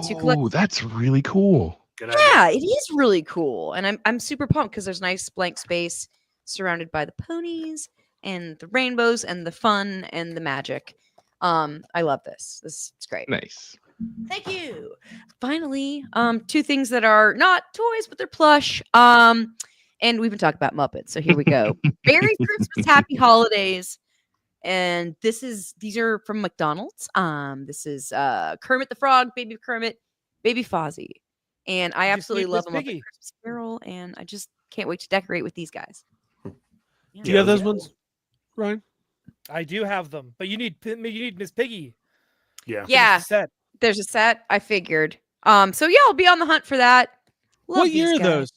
To collect- Oh, that's really cool. Good idea. Yeah, it is really cool, and I'm super pumped because there's nice blank space surrounded by the ponies and the rainbows and the fun and the magic. I love this. This is great. Nice. Thank you. Finally, two things that are not toys but they're plush. And we've been talking about Muppets, so here we go. Merry Christmas, Happy Holidays. And these are from McDonald's. This is Kermit the Frog, Baby Kermit, Baby Fozzie. And I Did you absolutely see love Miss them. Piggy? Christmas Carol, and I just can't wait to decorate with these guys. Do you have those ones, Ryan? I do have them, but you need Miss Piggy. Yeah. Yeah, Set. there's a set. I figured. So yeah, I'll be on the hunt for that. Love What year these are guys. those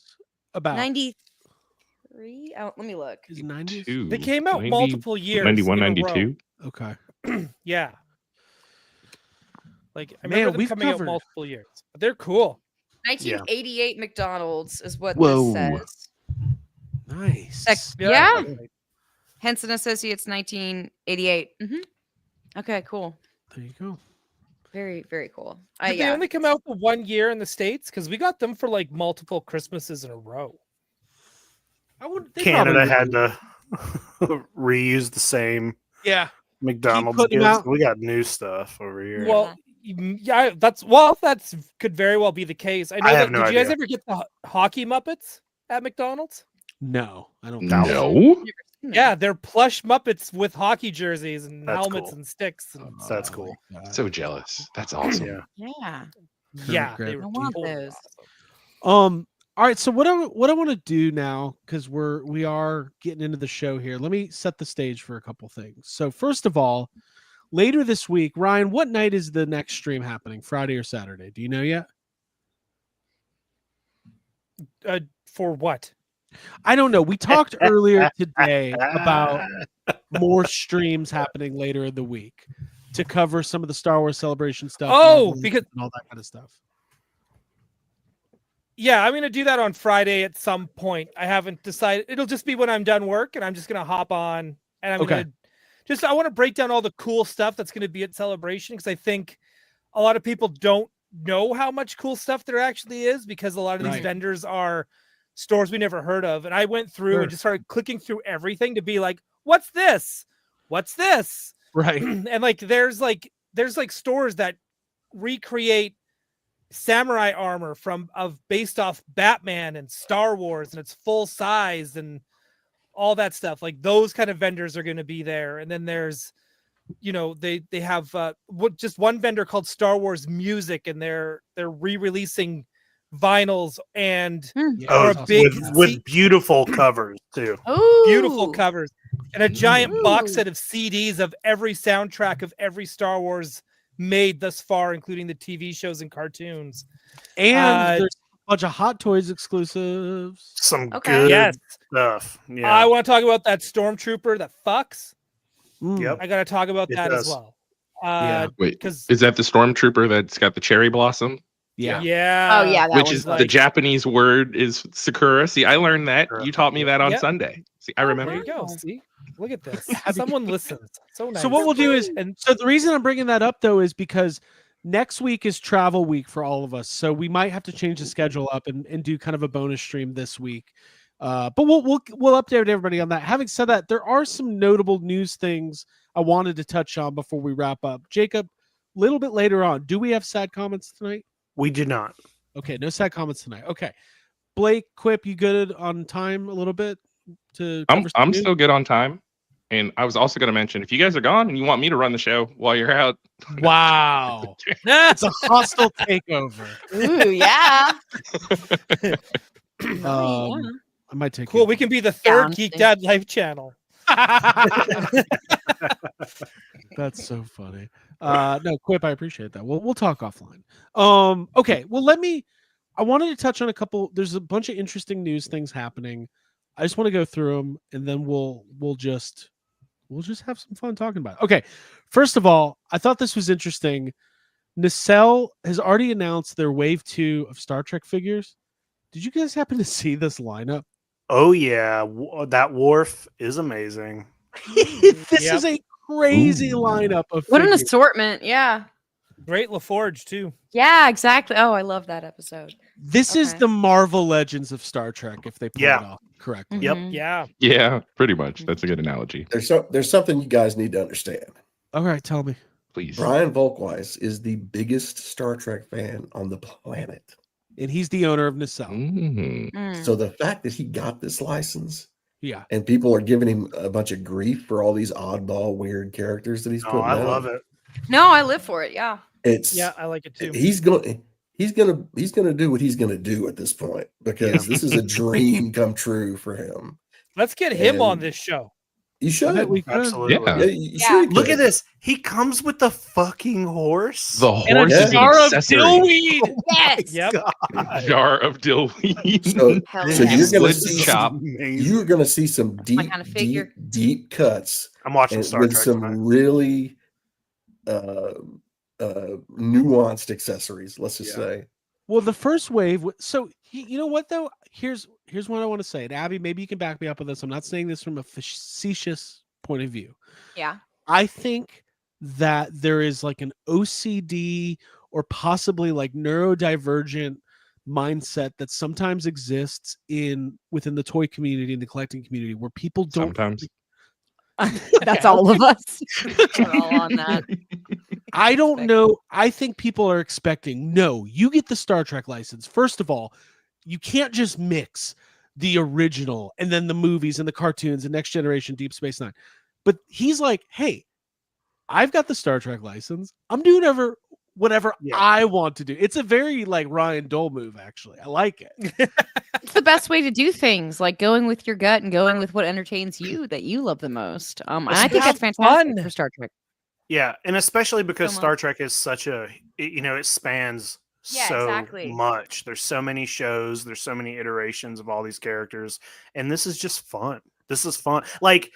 about? 93. Oh, let me look. Is it 90s? 2, They came out 90, multiple years. 91, in a 92. Okay. row. Yeah. Like I Man, remember them we've coming covered- out multiple years. But they're cool. 1988 McDonald's is what Whoa. this says. Nice. Yeah. Henson Associates 1988. Okay, cool. There you go. Very, very cool. Did they only come out for 1 year in the States? Because we got them for like multiple Christmases in a row. I would. they Canada probably had would. to reuse the same Yeah. McDonald's putting 'em gifts. out. We got new stuff over here. Well, yeah, that's could very well be the case. I know. I have That, no did you guys idea. ever get the hockey Muppets at McDonald's? No, I don't. No. Yeah, they're plush Muppets with hockey jerseys and That's helmets cool. and sticks. And, That's cool. So jealous. That's awesome. Yeah. Yeah. yeah, great. they were I want totally those. awesome. All right. So what I want to do now, because we are getting into the show here. Let me set the stage for a couple things. So first of all, later this week, Ryan, what night is the next stream happening? Friday or Saturday? Do you know yet? For what? I don't know. We talked earlier today about more streams happening later in the week to cover some of the Star Wars Celebration stuff. Oh, Marvel because- and all that kind of stuff. Yeah, I'm gonna do that on Friday at some point. I haven't decided. It'll just be when I'm done work, and I'm just gonna hop on and I'm Okay. gonna I want to break down all the cool stuff that's gonna be at Celebration because I think a lot of people don't know how much cool stuff there actually is because a lot of these Right. vendors are stores we never heard of. And I went through Sure. and just started clicking through everything to be like, what's this? What's this? Right. And there's stores that recreate samurai armor based off Batman and Star Wars, and it's full size and all that stuff. Like those kind of vendors are going to be there. And then there's, they have just one vendor called Star Wars Music, and they're re-releasing vinyls and Oh, a big with beautiful covers too. Oh, beautiful covers and a giant box Ooh. set of CDs of every soundtrack of every Star Wars made thus far, including the TV shows and cartoons. And there's a bunch of Hot Toys exclusives. Some Okay. good Yes. stuff. Yeah. I want to talk about that stormtrooper that fucks. Yep. I got to talk about It that as does. well. Yeah. Wait, because is that the stormtrooper that's got the cherry blossom? Yeah. yeah, Oh, yeah, that Which one's is like- the Japanese word is sakura. See, I learned that. Sakura. You taught me that on Yep. Sunday. See, I There remember. you go. Wow. See, look at this. Someone listens. So nice. So what we'll do is, and so the reason I'm bringing that up though is because next week is travel week for all of us. So we might have to change the schedule up and do kind of a bonus stream this week. But we'll update everybody on that. Having said that, there are some notable news things I wanted to touch on before we wrap up. Jacob, a little bit later on, do we have sad comments tonight? We do not. Okay, no sad comments tonight. Okay. Blake, Quip, you good on time a little bit to cover some I'm news? still good on time. And I was also going to mention, if you guys are gone and you want me to run the show while you're out, Wow. It's a hostile takeover. Ooh, yeah. I might take cool. it. We can be the third Yeah, Geek see. Dad Life channel. That's so funny. No, Quip, I appreciate that. We'll talk offline. Okay. Well, I wanted to touch on a couple. There's a bunch of interesting news things happening. I just want to go through them, and then we'll just have some fun talking about it. Okay. First of all, I thought this was interesting. Nacelle has already announced their Wave 2 of Star Trek figures. Did you guys happen to see this lineup? Oh yeah, that wharf is amazing. This Yep. is a crazy Ooh. lineup of What an figures. assortment. Yeah. Great LaForge too. Yeah, exactly. Oh, I love that episode. This is Okay. the Marvel Legends of Star Trek, if they pull Yeah. it off correctly. Yep. Mhm. Yeah. yeah, pretty much. That's a good analogy. There's something you guys need to understand. All right, tell me. Please. Brian Volkweiss is the biggest Star Trek fan on the planet. And he's the owner of Nacelle. Mhm. Mm. So the fact that he got this license Yeah. and people are giving him a bunch of grief for all these oddball, weird characters that he's Oh, putting I out, love it. No, I live for it. Yeah. It's Yeah, I like it too. he's gonna do what he's gonna do at this point because this is a dream come true for him. Let's get him on And- this show. You should. I bet we could. Absolutely. Yeah. Yeah, you sure you Look could. at this. He comes with the fucking horse. The And a horse is the jar of accessory. dillweed. Yes. Yep. God. Jar of dillweed. So, Hell so yeah. you're gonna Slid see chop. you're gonna see some my deep, kind of deep, figure. deep cuts I'm watching and Star with Trek some tonight. really nuanced accessories. Let's just Yeah. say. Well, the first wave. So you know what though? Here's what I want to say. And Abby, maybe you can back me up on this. I'm not saying this from a facetious point of view. Yeah. I think that there is like an OCD or possibly like neurodivergent mindset that sometimes exists within the toy community and the collecting community where people don't. Sometimes. That's all of us. We're all on that. I don't know. I think people are expecting, no, you get the Star Trek license. First of all, you can't just mix the original and then the movies and the cartoons and Next Generation, Deep Space Nine. But he's like, hey, I've got the Star Trek license. I'm doing whatever Yeah. I want to do. It's a very like Ryan Dole move, actually. I like it. It's the best way to do things, like going with your gut and going with what entertains you that you love the most. And I think have that's fantastic fun. for Star Trek. Yeah, and especially because So Star much. Trek is such it spans Yeah, so exactly. much. There's so many shows, there's so many iterations of all these characters, and this is just fun. This is fun. Like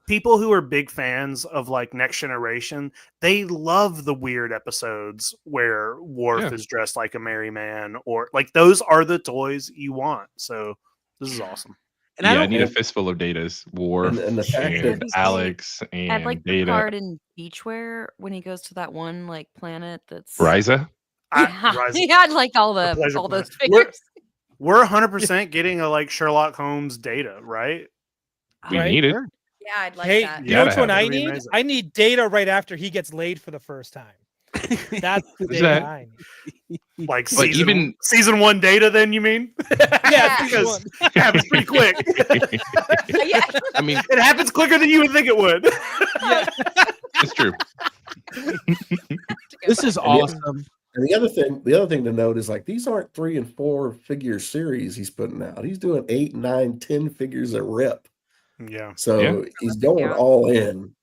people who are big fans of like Next Generation, they love the weird episodes where Worf Yeah. is dressed like a merry man, or like those are the toys you want. So this is awesome. And I Yeah, I don't need a fistful of Datas. Worf And the fact and that- Alex and And like Data. Picard in Beachwear when he goes to that one like planet that's Riza? Yeah, Rise- he had like all The pleasure all those planet. We're- figures. We're 100% getting a like Sherlock Holmes Data, right? We Right. need it. Yeah, I'd like Hey, that. you know Gotta which one have I it. That'd be need? amazing. I need Data right after he gets laid for the first time. That's the Is Data that- I need. Like But even- season 1 Data, then you mean? Yeah, season Because one. it happens pretty quick. Yeah. I mean, It happens quicker than you would think it would. it's true. This is And the- awesome. And the other thing to note is like these aren't 3 and 4 figure series he's putting out. He's doing 8, 9, 10 figures a rip. Yeah. So Yeah. he's going Yeah. all in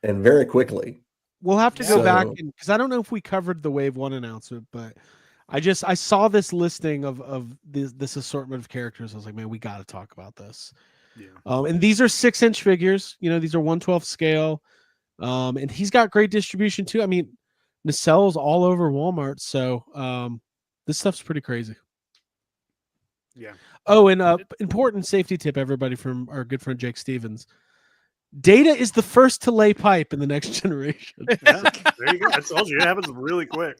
and very quickly. We'll have to go So- back because I don't know if we covered the Wave 1 announcement, but I saw this listing of this assortment of characters. I was like, man, we got to talk about this. Yeah. And these are 6-inch figures. You know, these are 1/12 scale. And he's got great distribution too. I mean, Nacelle's all over Walmart, so this stuff's pretty crazy. Yeah. Oh, and important safety tip, everybody, from our good friend Jake Stevens. Data is the first to lay pipe in the Next Generation. Yeah, there you go. I told you it happens really quick.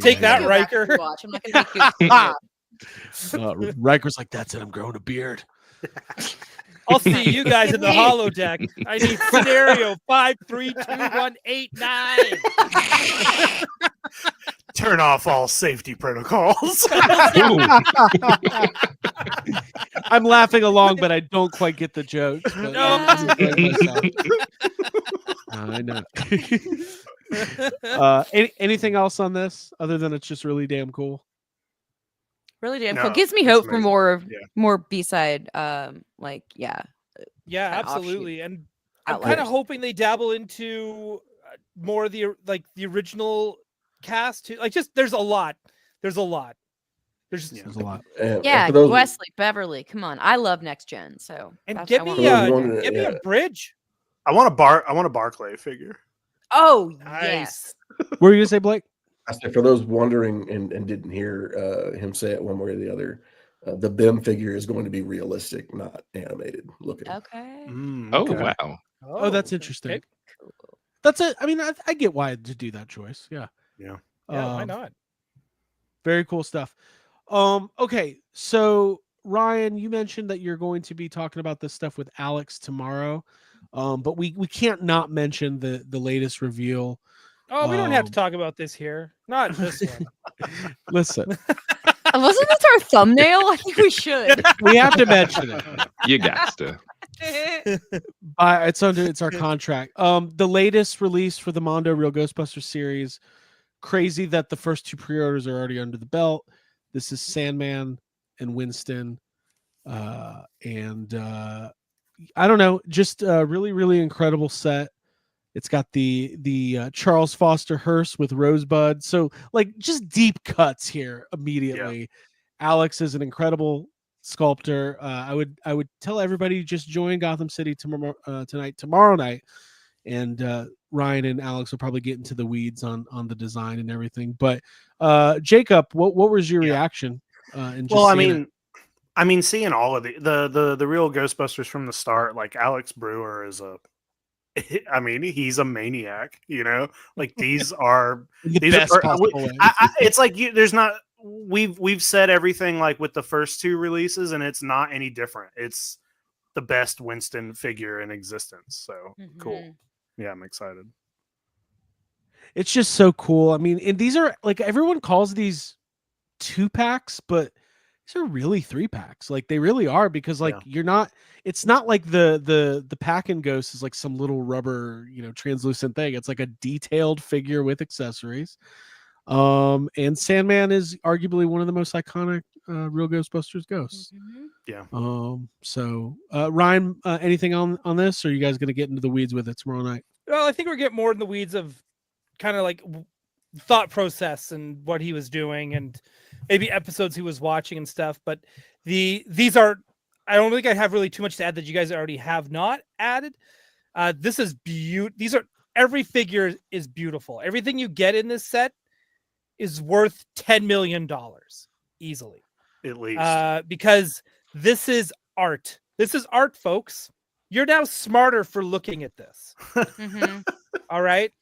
Take that, Go back and Riker. rewatch. I'm not gonna make you. Riker's like, that's it. I'm growing a beard. I'll see you guys in the holodeck. I need scenario 5321889. Turn off all safety protocols. Ooh. I'm laughing along, but I don't quite get the joke. But No. I'm enjoying myself. I know. Anything else on this other than it's just really damn cool? Really damn No, cool. Gives me it's hope for amazing. Yeah. more B-side like Yeah, Kind of absolutely. And I'm outlets. kind of hoping they dabble into more of the original cast too. Like just there's a lot. There's just Yeah. There's a lot. And Yeah, for those- Wesley, Beverly, come on. I love Next Gen, so and that's give what I me want. those wondering- give me yeah. a bridge. I want a Barclay figure. Oh Nice. yes. What were you gonna say, Blake? I said for those wondering and didn't hear him say it one way or the other, the BIM figure is going to be realistic, not animated looking. Okay. Oh, Okay. wow. Oh, that's interesting. okay. Cool. That's it. I mean, I get why to do that choice. Yeah. Yeah. Yeah, why not? Very cool stuff. Okay, so Ryan, you mentioned that you're going to be talking about this stuff with Alex tomorrow. But we can't not mention the latest reveal. Oh, we don't have to talk about this here. Not this one. Listen, Wasn't this our thumbnail? I think we should. we have to mention it. You got to. It's our contract. The latest release for the Mondo Real Ghostbusters series. Crazy that the first 2 pre-orders are already under the belt. This is Sandman and Winston, and I don't know, just a really, really incredible set. It's got the Charles Foster Hearst with Rosebud. So like just deep cuts here immediately. Alex is an incredible sculptor. I would tell everybody just join Gotham City tomorrow night, and Ryan and Alex will probably get into the weeds on the design and everything. But Jacob, what was your reaction? And just Well, I mean, seeing all of the real Ghostbusters from the start, like Alex Brewer is I mean, he's a maniac, you know. Like these are the these best are. possible way. It's like there's not. We've said everything like with the first two releases, and it's not any different. It's the best Winston figure in existence. So cool. Yeah, I'm excited. It's just so cool. I mean, and these are like everyone calls these 2-packs, but these are really 3-packs. Like they really are, because like you're not. It's not like the Pack and Ghost is like some little rubber, translucent thing. It's like a detailed figure with accessories. And Sandman is arguably one of the most iconic real Ghostbusters ghosts. Yeah. So Ryan, anything on this, or are you guys going to get into the weeds with it tomorrow night? Well, I think we're getting more in the weeds of kind of like thought process and what he was doing, and maybe episodes he was watching and stuff. But these are, I don't think I have really too much to add that you guys already have not added. This is beautiful. Every figure is beautiful. Everything you get in this set is worth $10 million easily, at least, because this is art. This is art, folks. You're now smarter for looking at this. All right,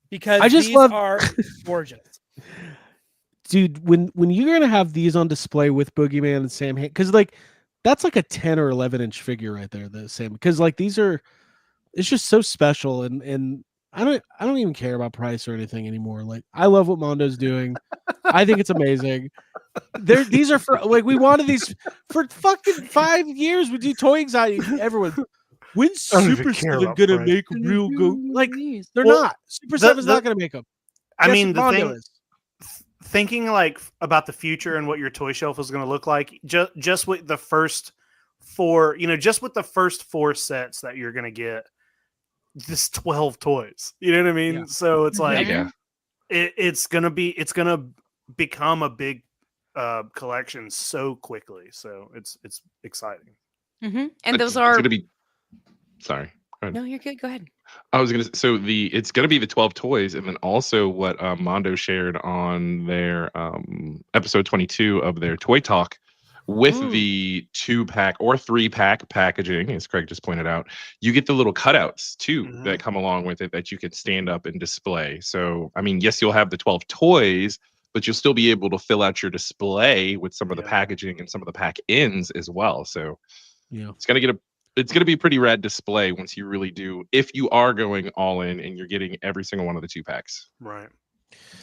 because these are gorgeous, dude. When you're gonna have these on display with Boogeyman and Sam, because like that's like a 10 or 11-inch figure right there. The Sam, because like these are, it's just so special, and I don't even care about price or anything anymore. Like I love what Mondo's doing. I think it's amazing. These are for like we wanted these for fucking 5 years. We do Toy Anxiety. Everyone, when's Super 7 gonna make real go? Like they're not. Super 7's not gonna make them. I mean, the thing is, thinking like about the future and what your toy shelf is going to look like, just with the first 4, just with the first 4 sets that you're going to get, this 12 toys. You know what I mean? Yeah. So it's like it's gonna become a big collection so quickly. So it's exciting. And those are gonna be. Sorry. No, you're good. Go ahead. I was gonna. So it's gonna be the 12 toys, and then also what Mondo shared on their episode 22 of their Toy Talk with the 2-pack or 3-pack packaging, as Craig just pointed out. You get the little cutouts too that come along with it that you can stand up and display. So I mean, yes, you'll have the 12 toys, but you'll still be able to fill out your display with some of the packaging and some of the pack ins as well. So it's gonna be a pretty rad display once you really do, if you are going all in and you're getting every single one of the 2-packs. Right.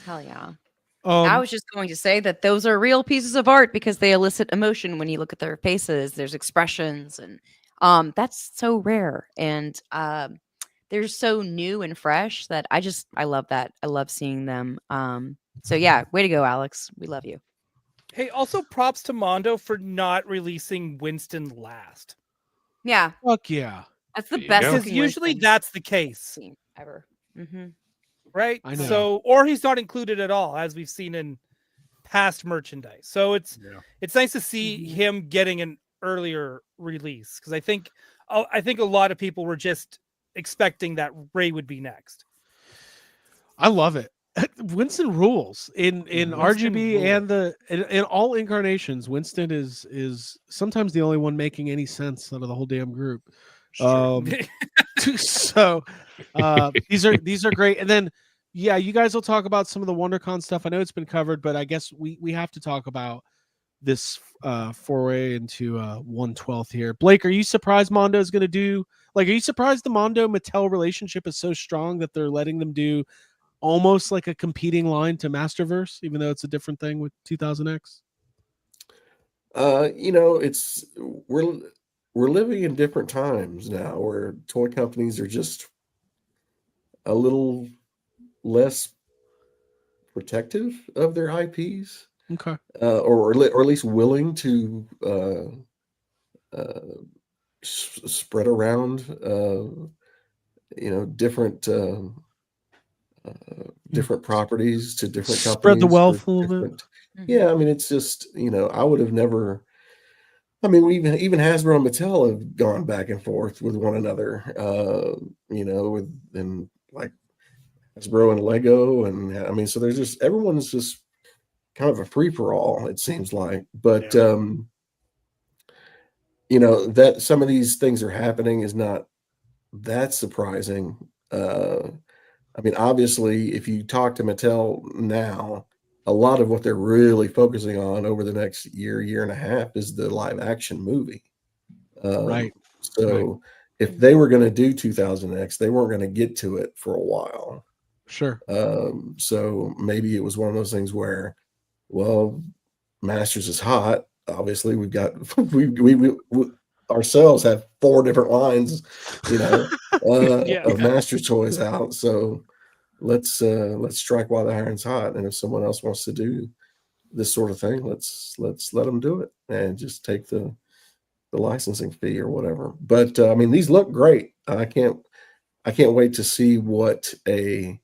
Hell yeah. I was just going to say that those are real pieces of art because they elicit emotion when you look at their faces. There's expressions, and that's so rare, and they're so new and fresh that I love that. I love seeing them. So yeah, way to go, Alex. We love you. Hey, also props to Mondo for not releasing Winston last. Yeah. Fuck yeah. That's the best. Because usually that's the case ever. Right? I know. So, or he's not included at all, as we've seen in past merchandise. So it's nice to see him getting an earlier release, because I think a lot of people were just expecting that Ray would be next. I love it. Winston rules in RGB rules. and in all incarnations. Winston is sometimes the only one making any sense out of the whole damn group. So these are great. And then you guys will talk about some of the WonderCon stuff. I know it's been covered, but I guess we have to talk about this foray into 1/12 here. Blake, are you surprised Mondo is going to do, like, are you surprised the Mondo Mattel relationship is so strong that they're letting them do almost like a competing line to Masterverse, even though it's a different thing with 2000X? It's we're living in different times now where toy companies are just a little less protective of their IPs. Okay. Or at least willing to spread around, different different properties to different companies. Spread the for wealth a little bit. different- Yeah, I mean, it's just, I would have never. I mean, even Hasbro and Mattel have gone back and forth with one another, and like Hasbro and Lego, and I mean, so there's just everyone's just kind of a free for all, it seems like. But that some of these things are happening is not that surprising. I mean, obviously, if you talk to Mattel now, a lot of what they're really focusing on over the next year and a half is the live action movie. Right. So if they were going to do 2000X, they weren't going to get to it for a while. Sure. So maybe it was one of those things where, well, Masters is hot. Obviously, we've got we ourselves have 4 different lines, of Masters toys out. So let's strike while the iron's hot. And if someone else wants to do this sort of thing, let's let them do it and just take the licensing fee or whatever. But I mean, these look great. I can't wait to see what a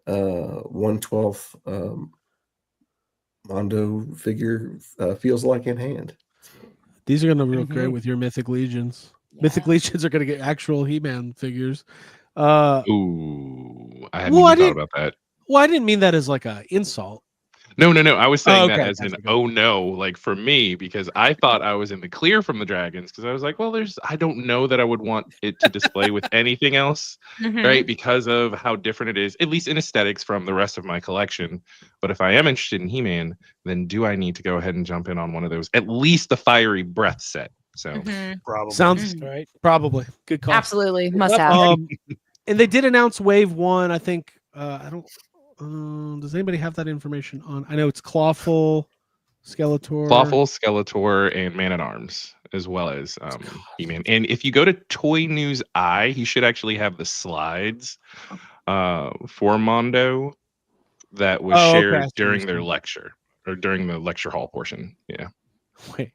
1/12 Mondo figure feels like in hand. These are going to look great with your Mythic Legions. Yeah. Mythic Legions are going to get actual He-Man figures. Ooh, I hadn't even thought about that. Well, I didn't mean that as like an insult. No. I was saying that as oh no, like for me, because I thought I was in the clear from the Dragons, because I was like, well, I don't know that I would want it to display with anything else, right? Because of how different it is, at least in aesthetics, from the rest of my collection. But if I am interested in He-Man, then do I need to go ahead and jump in on one of those? At least the Fiery Breath set. So probably sounds right. Probably good call. Absolutely must have. And they did announce Wave 1. I think I don't. Does anybody have that information on? I know it's Clawful, Skeletor, and Man at Arms, as well as He-Man. And if you go to Toy News Eye, he should actually have the slides for Mondo that was shared during their lecture, or during the lecture hall portion. Yeah. Wait,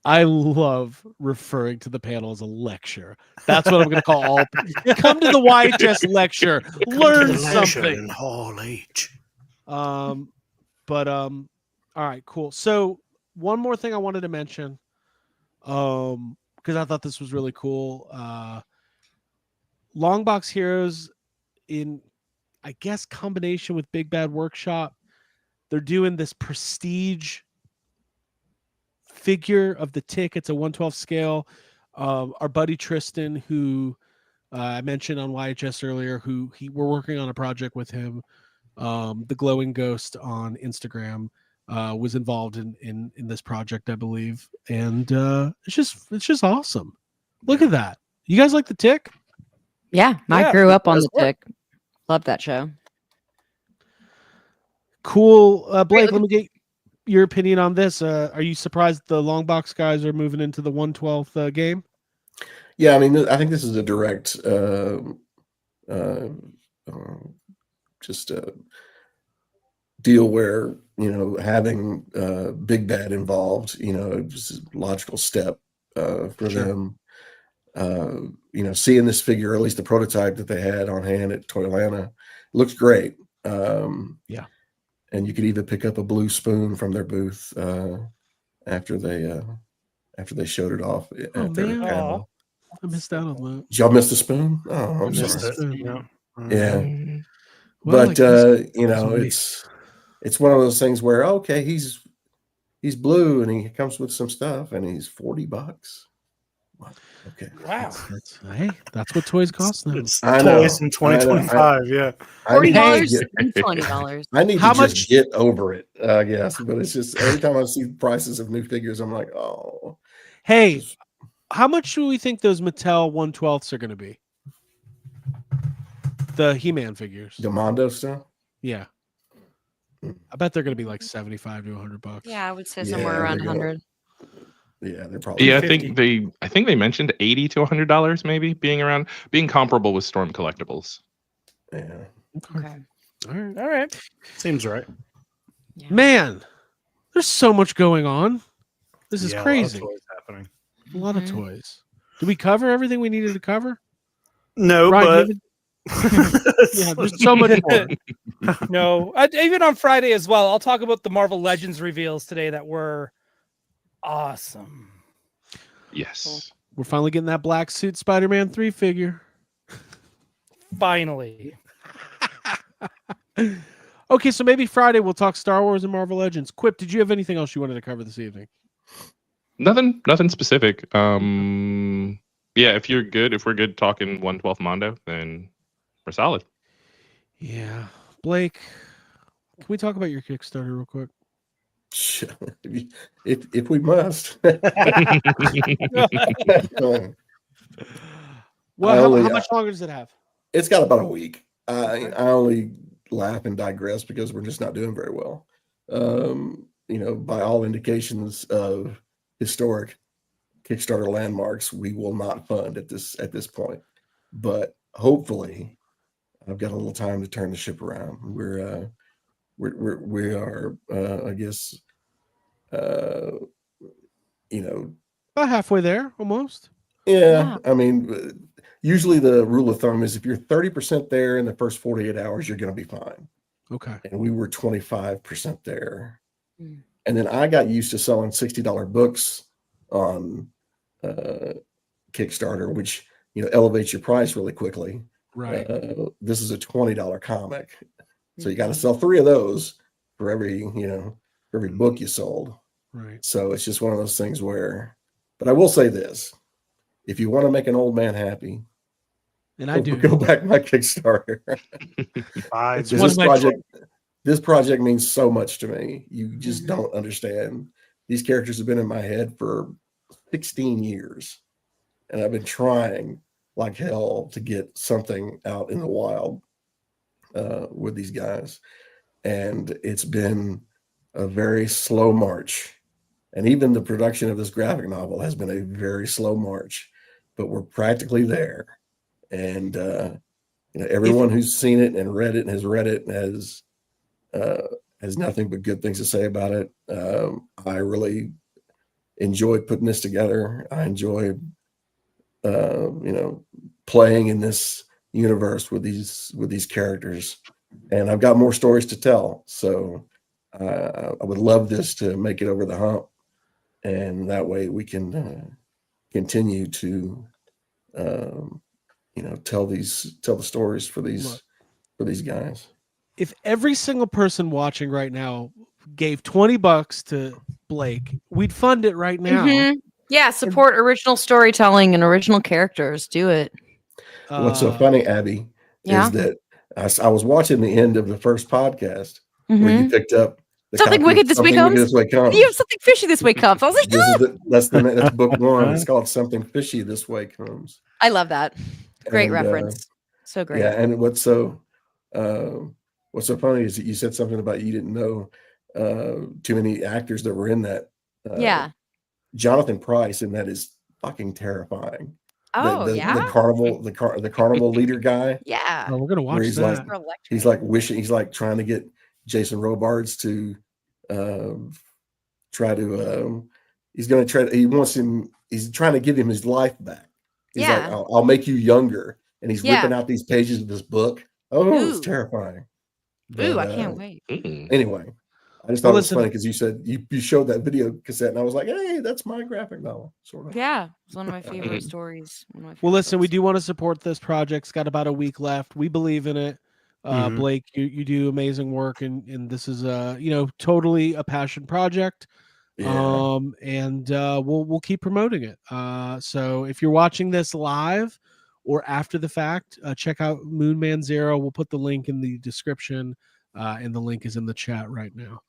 I love referring to the panel as a lecture. That's what I'm going to call all. Come to the YHS lecture, learn something. In Hall H. All right, cool. So one more thing I wanted to mention, because I thought this was really cool. Longbox Heroes, in I guess combination with Big Bad Workshop, they're doing this prestige figure of the Tick. It's a 1/12 scale. Our buddy Tristan, who I mentioned on YHS earlier, we're working on a project with him. The Glowing Ghost on Instagram was involved in this project, I believe, and it's just awesome. Look at that. You guys like the Tick? Yeah, I grew up on the Tick. Love that show. Cool. Blake, let me get your opinion on this. Are you surprised the long box guys are moving into the 1/12 game? Yeah, I mean, I think this is a direct just a deal where, having Big Bad involved, it was a logical step for them. Seeing this figure, or at least the prototype that they had on hand at Toylanta, looks great. Yeah. And you could even pick up a blue spoon from their booth after they showed it off at their panel. I missed out on that. Did y'all miss the spoon? Oh, I'm sorry. Yeah. Well, But it's one of those things where he's blue and he comes with some stuff and he's $40. Okay. Wow. That's what toys cost now. It's toys in 2025. Yeah. $40 and $20. I need to just get over it, I guess. But it's just every time I see prices of new figures, I'm like, oh. Hey, how much do we think those Mattel 1/12s are going to be? The He-Man figures. The Mondo stuff? Yeah. I bet they're going to be like $75 to $100. Yeah, I would say somewhere around 100. Yeah, they're probably. Yeah, I think they mentioned $80 to $100 maybe being comparable with Storm Collectibles. Yeah. Okay. All right. Seems right. Yeah. Man, there's so much going on. This is crazy. A lot of toys happening. A lot of toys. Did we cover everything we needed to cover? No, Ryan, but yeah, there's so much more. No, even on Friday as well. I'll talk about the Marvel Legends reveals today that were awesome. Yes. We're finally getting that black suit Spider-Man 3 figure. Finally. Okay, so maybe Friday we'll talk Star Wars and Marvel Legends. Quip, did you have anything else you wanted to cover this evening? Nothing specific. Yeah, if we're good talking 1/12 Mondo, then we're solid. Yeah. Blake, can we talk about your Kickstarter real quick? If we must. Well, how much longer does it have? It's got about a week. I only laugh and digress because we're just not doing very well. By all indications of historic Kickstarter landmarks, we will not fund at this point. But hopefully, I've got a little time to turn the ship around. We are I guess about halfway there, almost. Yeah. I mean, usually the rule of thumb is if you're 30% there in the first 48 hours, you're going to be fine. Okay. And we were 25% there. Mm. And then I got used to selling $60 books on Kickstarter, which elevates your price really quickly. Right. This is a $20 comic, so you got to sell 3 of those for every book you sold. Right. So it's just one of those things where. But I will say this: if you want to make an old man happy, and I do go back my Kickstarter. This project means so much to me. You just don't understand. These characters have been in my head for 16 years, and I've been trying like hell to get something out in the wild with these guys. And it's been a very slow march. And even the production of this graphic novel has been a very slow march, but we're practically there. And everyone who's seen it and read it and has read it has nothing but good things to say about it. I really enjoyed putting this together. I enjoyed playing in this universe with these characters, and I've got more stories to tell. So I would love this to make it over the hump, and that way we can continue to tell the stories for these guys. If every single person watching right now gave $20 to Blake, we'd fund it right now. Mm-hmm. Yeah, support original storytelling and original characters. Do it. What's so funny, Abby, is that I was watching the end of the first podcast where you picked up Something Wicked This Way Comes. You have Something Fishy This Way Comes. I was like, that's book 1. It's called Something Fishy This Way Comes. I love that. Great reference. So great. Yeah, and what's so funny is that you said something about you didn't know too many actors that were in that. Jonathan Pryce, and that is fucking terrifying. Oh, the carnival leader guy. Yeah. Oh, we're gonna watch that. He's like wishing. He's like trying to get Jason Robards to try to. He's going to try. He's trying to give him his life back. He's like, I'll make you younger, and he's ripping out these pages of this book. Oh, it's terrifying. But, I can't wait. Anyway, I just thought it was funny because you said you showed that video cassette, and I was like, hey, that's my graphic novel, sort of. Yeah, it's one of my favorite stories. Well, listen, we do want to support this project. It's got about a week left. We believe in it. Blake, you do amazing work, and this is totally a passion project. Yeah. And we'll keep promoting it. So if you're watching this live or after the fact, check out Moonman Zero. We'll put the link in the description, and the link is in the chat right now.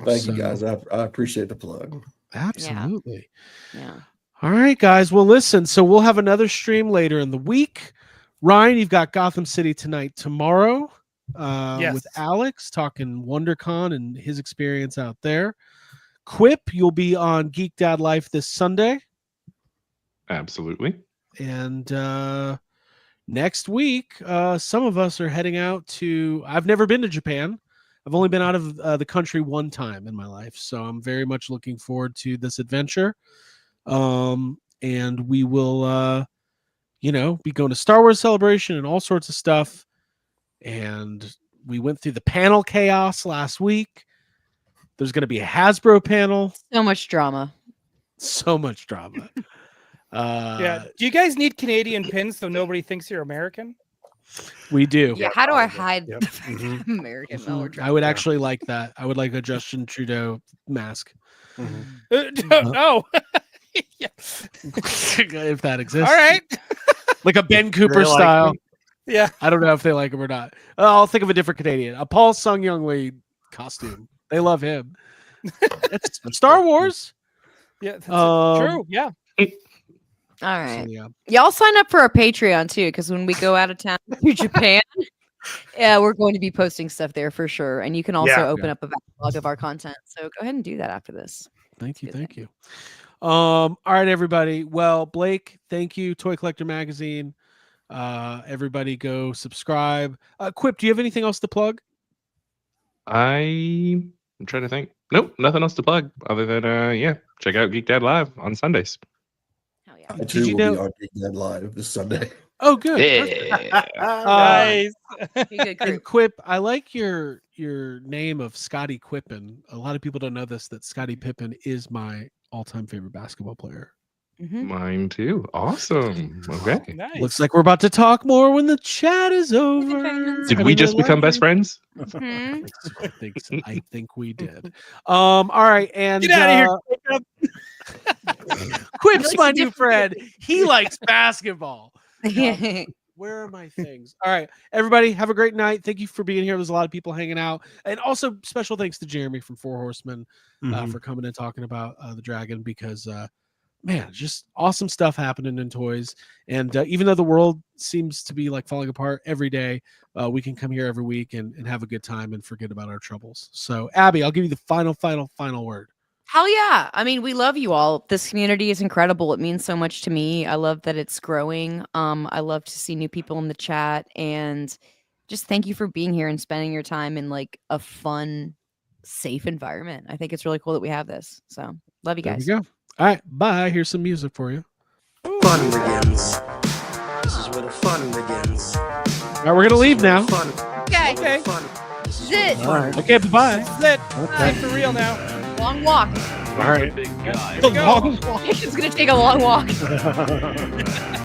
Thank you, guys. I appreciate the plug. Absolutely. Yeah. All right, guys. Well, listen. So we'll have another stream later in the week. Ryan, you've got Gotham City Tonight tomorrow with Alex talking WonderCon and his experience out there. Quip, you'll be on Geek Dad Life this Sunday. Absolutely. And next week, some of us are heading out to. I've never been to Japan. I've only been out of the country one time in my life, so I'm very much looking forward to this adventure. And and we will, be going to Star Wars Celebration and all sorts of stuff. And we went through the panel chaos last week. There's going to be a Hasbro panel. So much drama. So much drama. Yeah. Do you guys need Canadian pins so nobody thinks you're American? We do. Yeah. How do I probably. hide Yep. the Mhm. American? Oh, we're I would actually like that. I would like a Justin Trudeau mask. No. Yeah. If that exists. All right. Like a Ben Cooper They like style. me. Yeah. I don't know if they like him or not. I'll think of a different Canadian. A Paul Sung-Young costume. They love him. It's Star Wars. Yeah. That's Um, true. Yeah. All So, right. yeah. Y'all sign up for our Patreon too, because when we go out of town to Japan, yeah, we're going to be posting stuff there for sure. And you can also Yeah. open up a backlog of our content. So go ahead and do that after this. Thank you. Good Thank you. All right, everybody. Well, Blake, thank you. Toy Collector Magazine. Everybody go subscribe. Quip, do you have anything else to plug? I'm trying to think. Nope, nothing else to plug other than check out Geek Dad Live on Sundays. Hell yeah. I Did too you will be know- on Geek Dad Live this Sunday. Oh, good. Perfect. Yeah. Nice. You good, And Group. Quip, I like your name of Scottie Quippen. A lot of people don't know this, that Scottie Pippen is my all-time favorite basketball player. Mhm. Mine too. Awesome. Okay. Nice. Looks like we're about to talk more when the chat is over. fans. Did I we mean, just I become like best you. friends? Mhm. I think so. I think we did. All right, and Get out of here. Quip's He my likes new different- friend. He likes basketball. Yeah. Where are my things? All right, everybody, have a great night. Thank you for being here. There's a lot of people hanging out, and also special thanks to Jeremy from Four Horsemen for coming and talking about the dragon, because man, just awesome stuff happening in toys. And even though the world seems to be like falling apart every day, we can come here every week and have a good time and forget about our troubles. So, Abby, I'll give you the final word. Hell yeah. I mean, we love you all. This community is incredible. It means so much to me. I love that it's growing. I love to see new people in the chat, and just thank you for being here and spending your time in like a fun, safe environment. I think it's really cool that we have this. So love you There guys. we go. All right, bye. Here's some music for you. Fun begins. This is where the fun begins. All right, we're gonna leave now. Fun. Okay. Okay. Fun. This is Zit. where the fun. Okay, bye. This is it. Time for real now. Long walk. All right. Big guy. The long walk. It's going to take a long walk.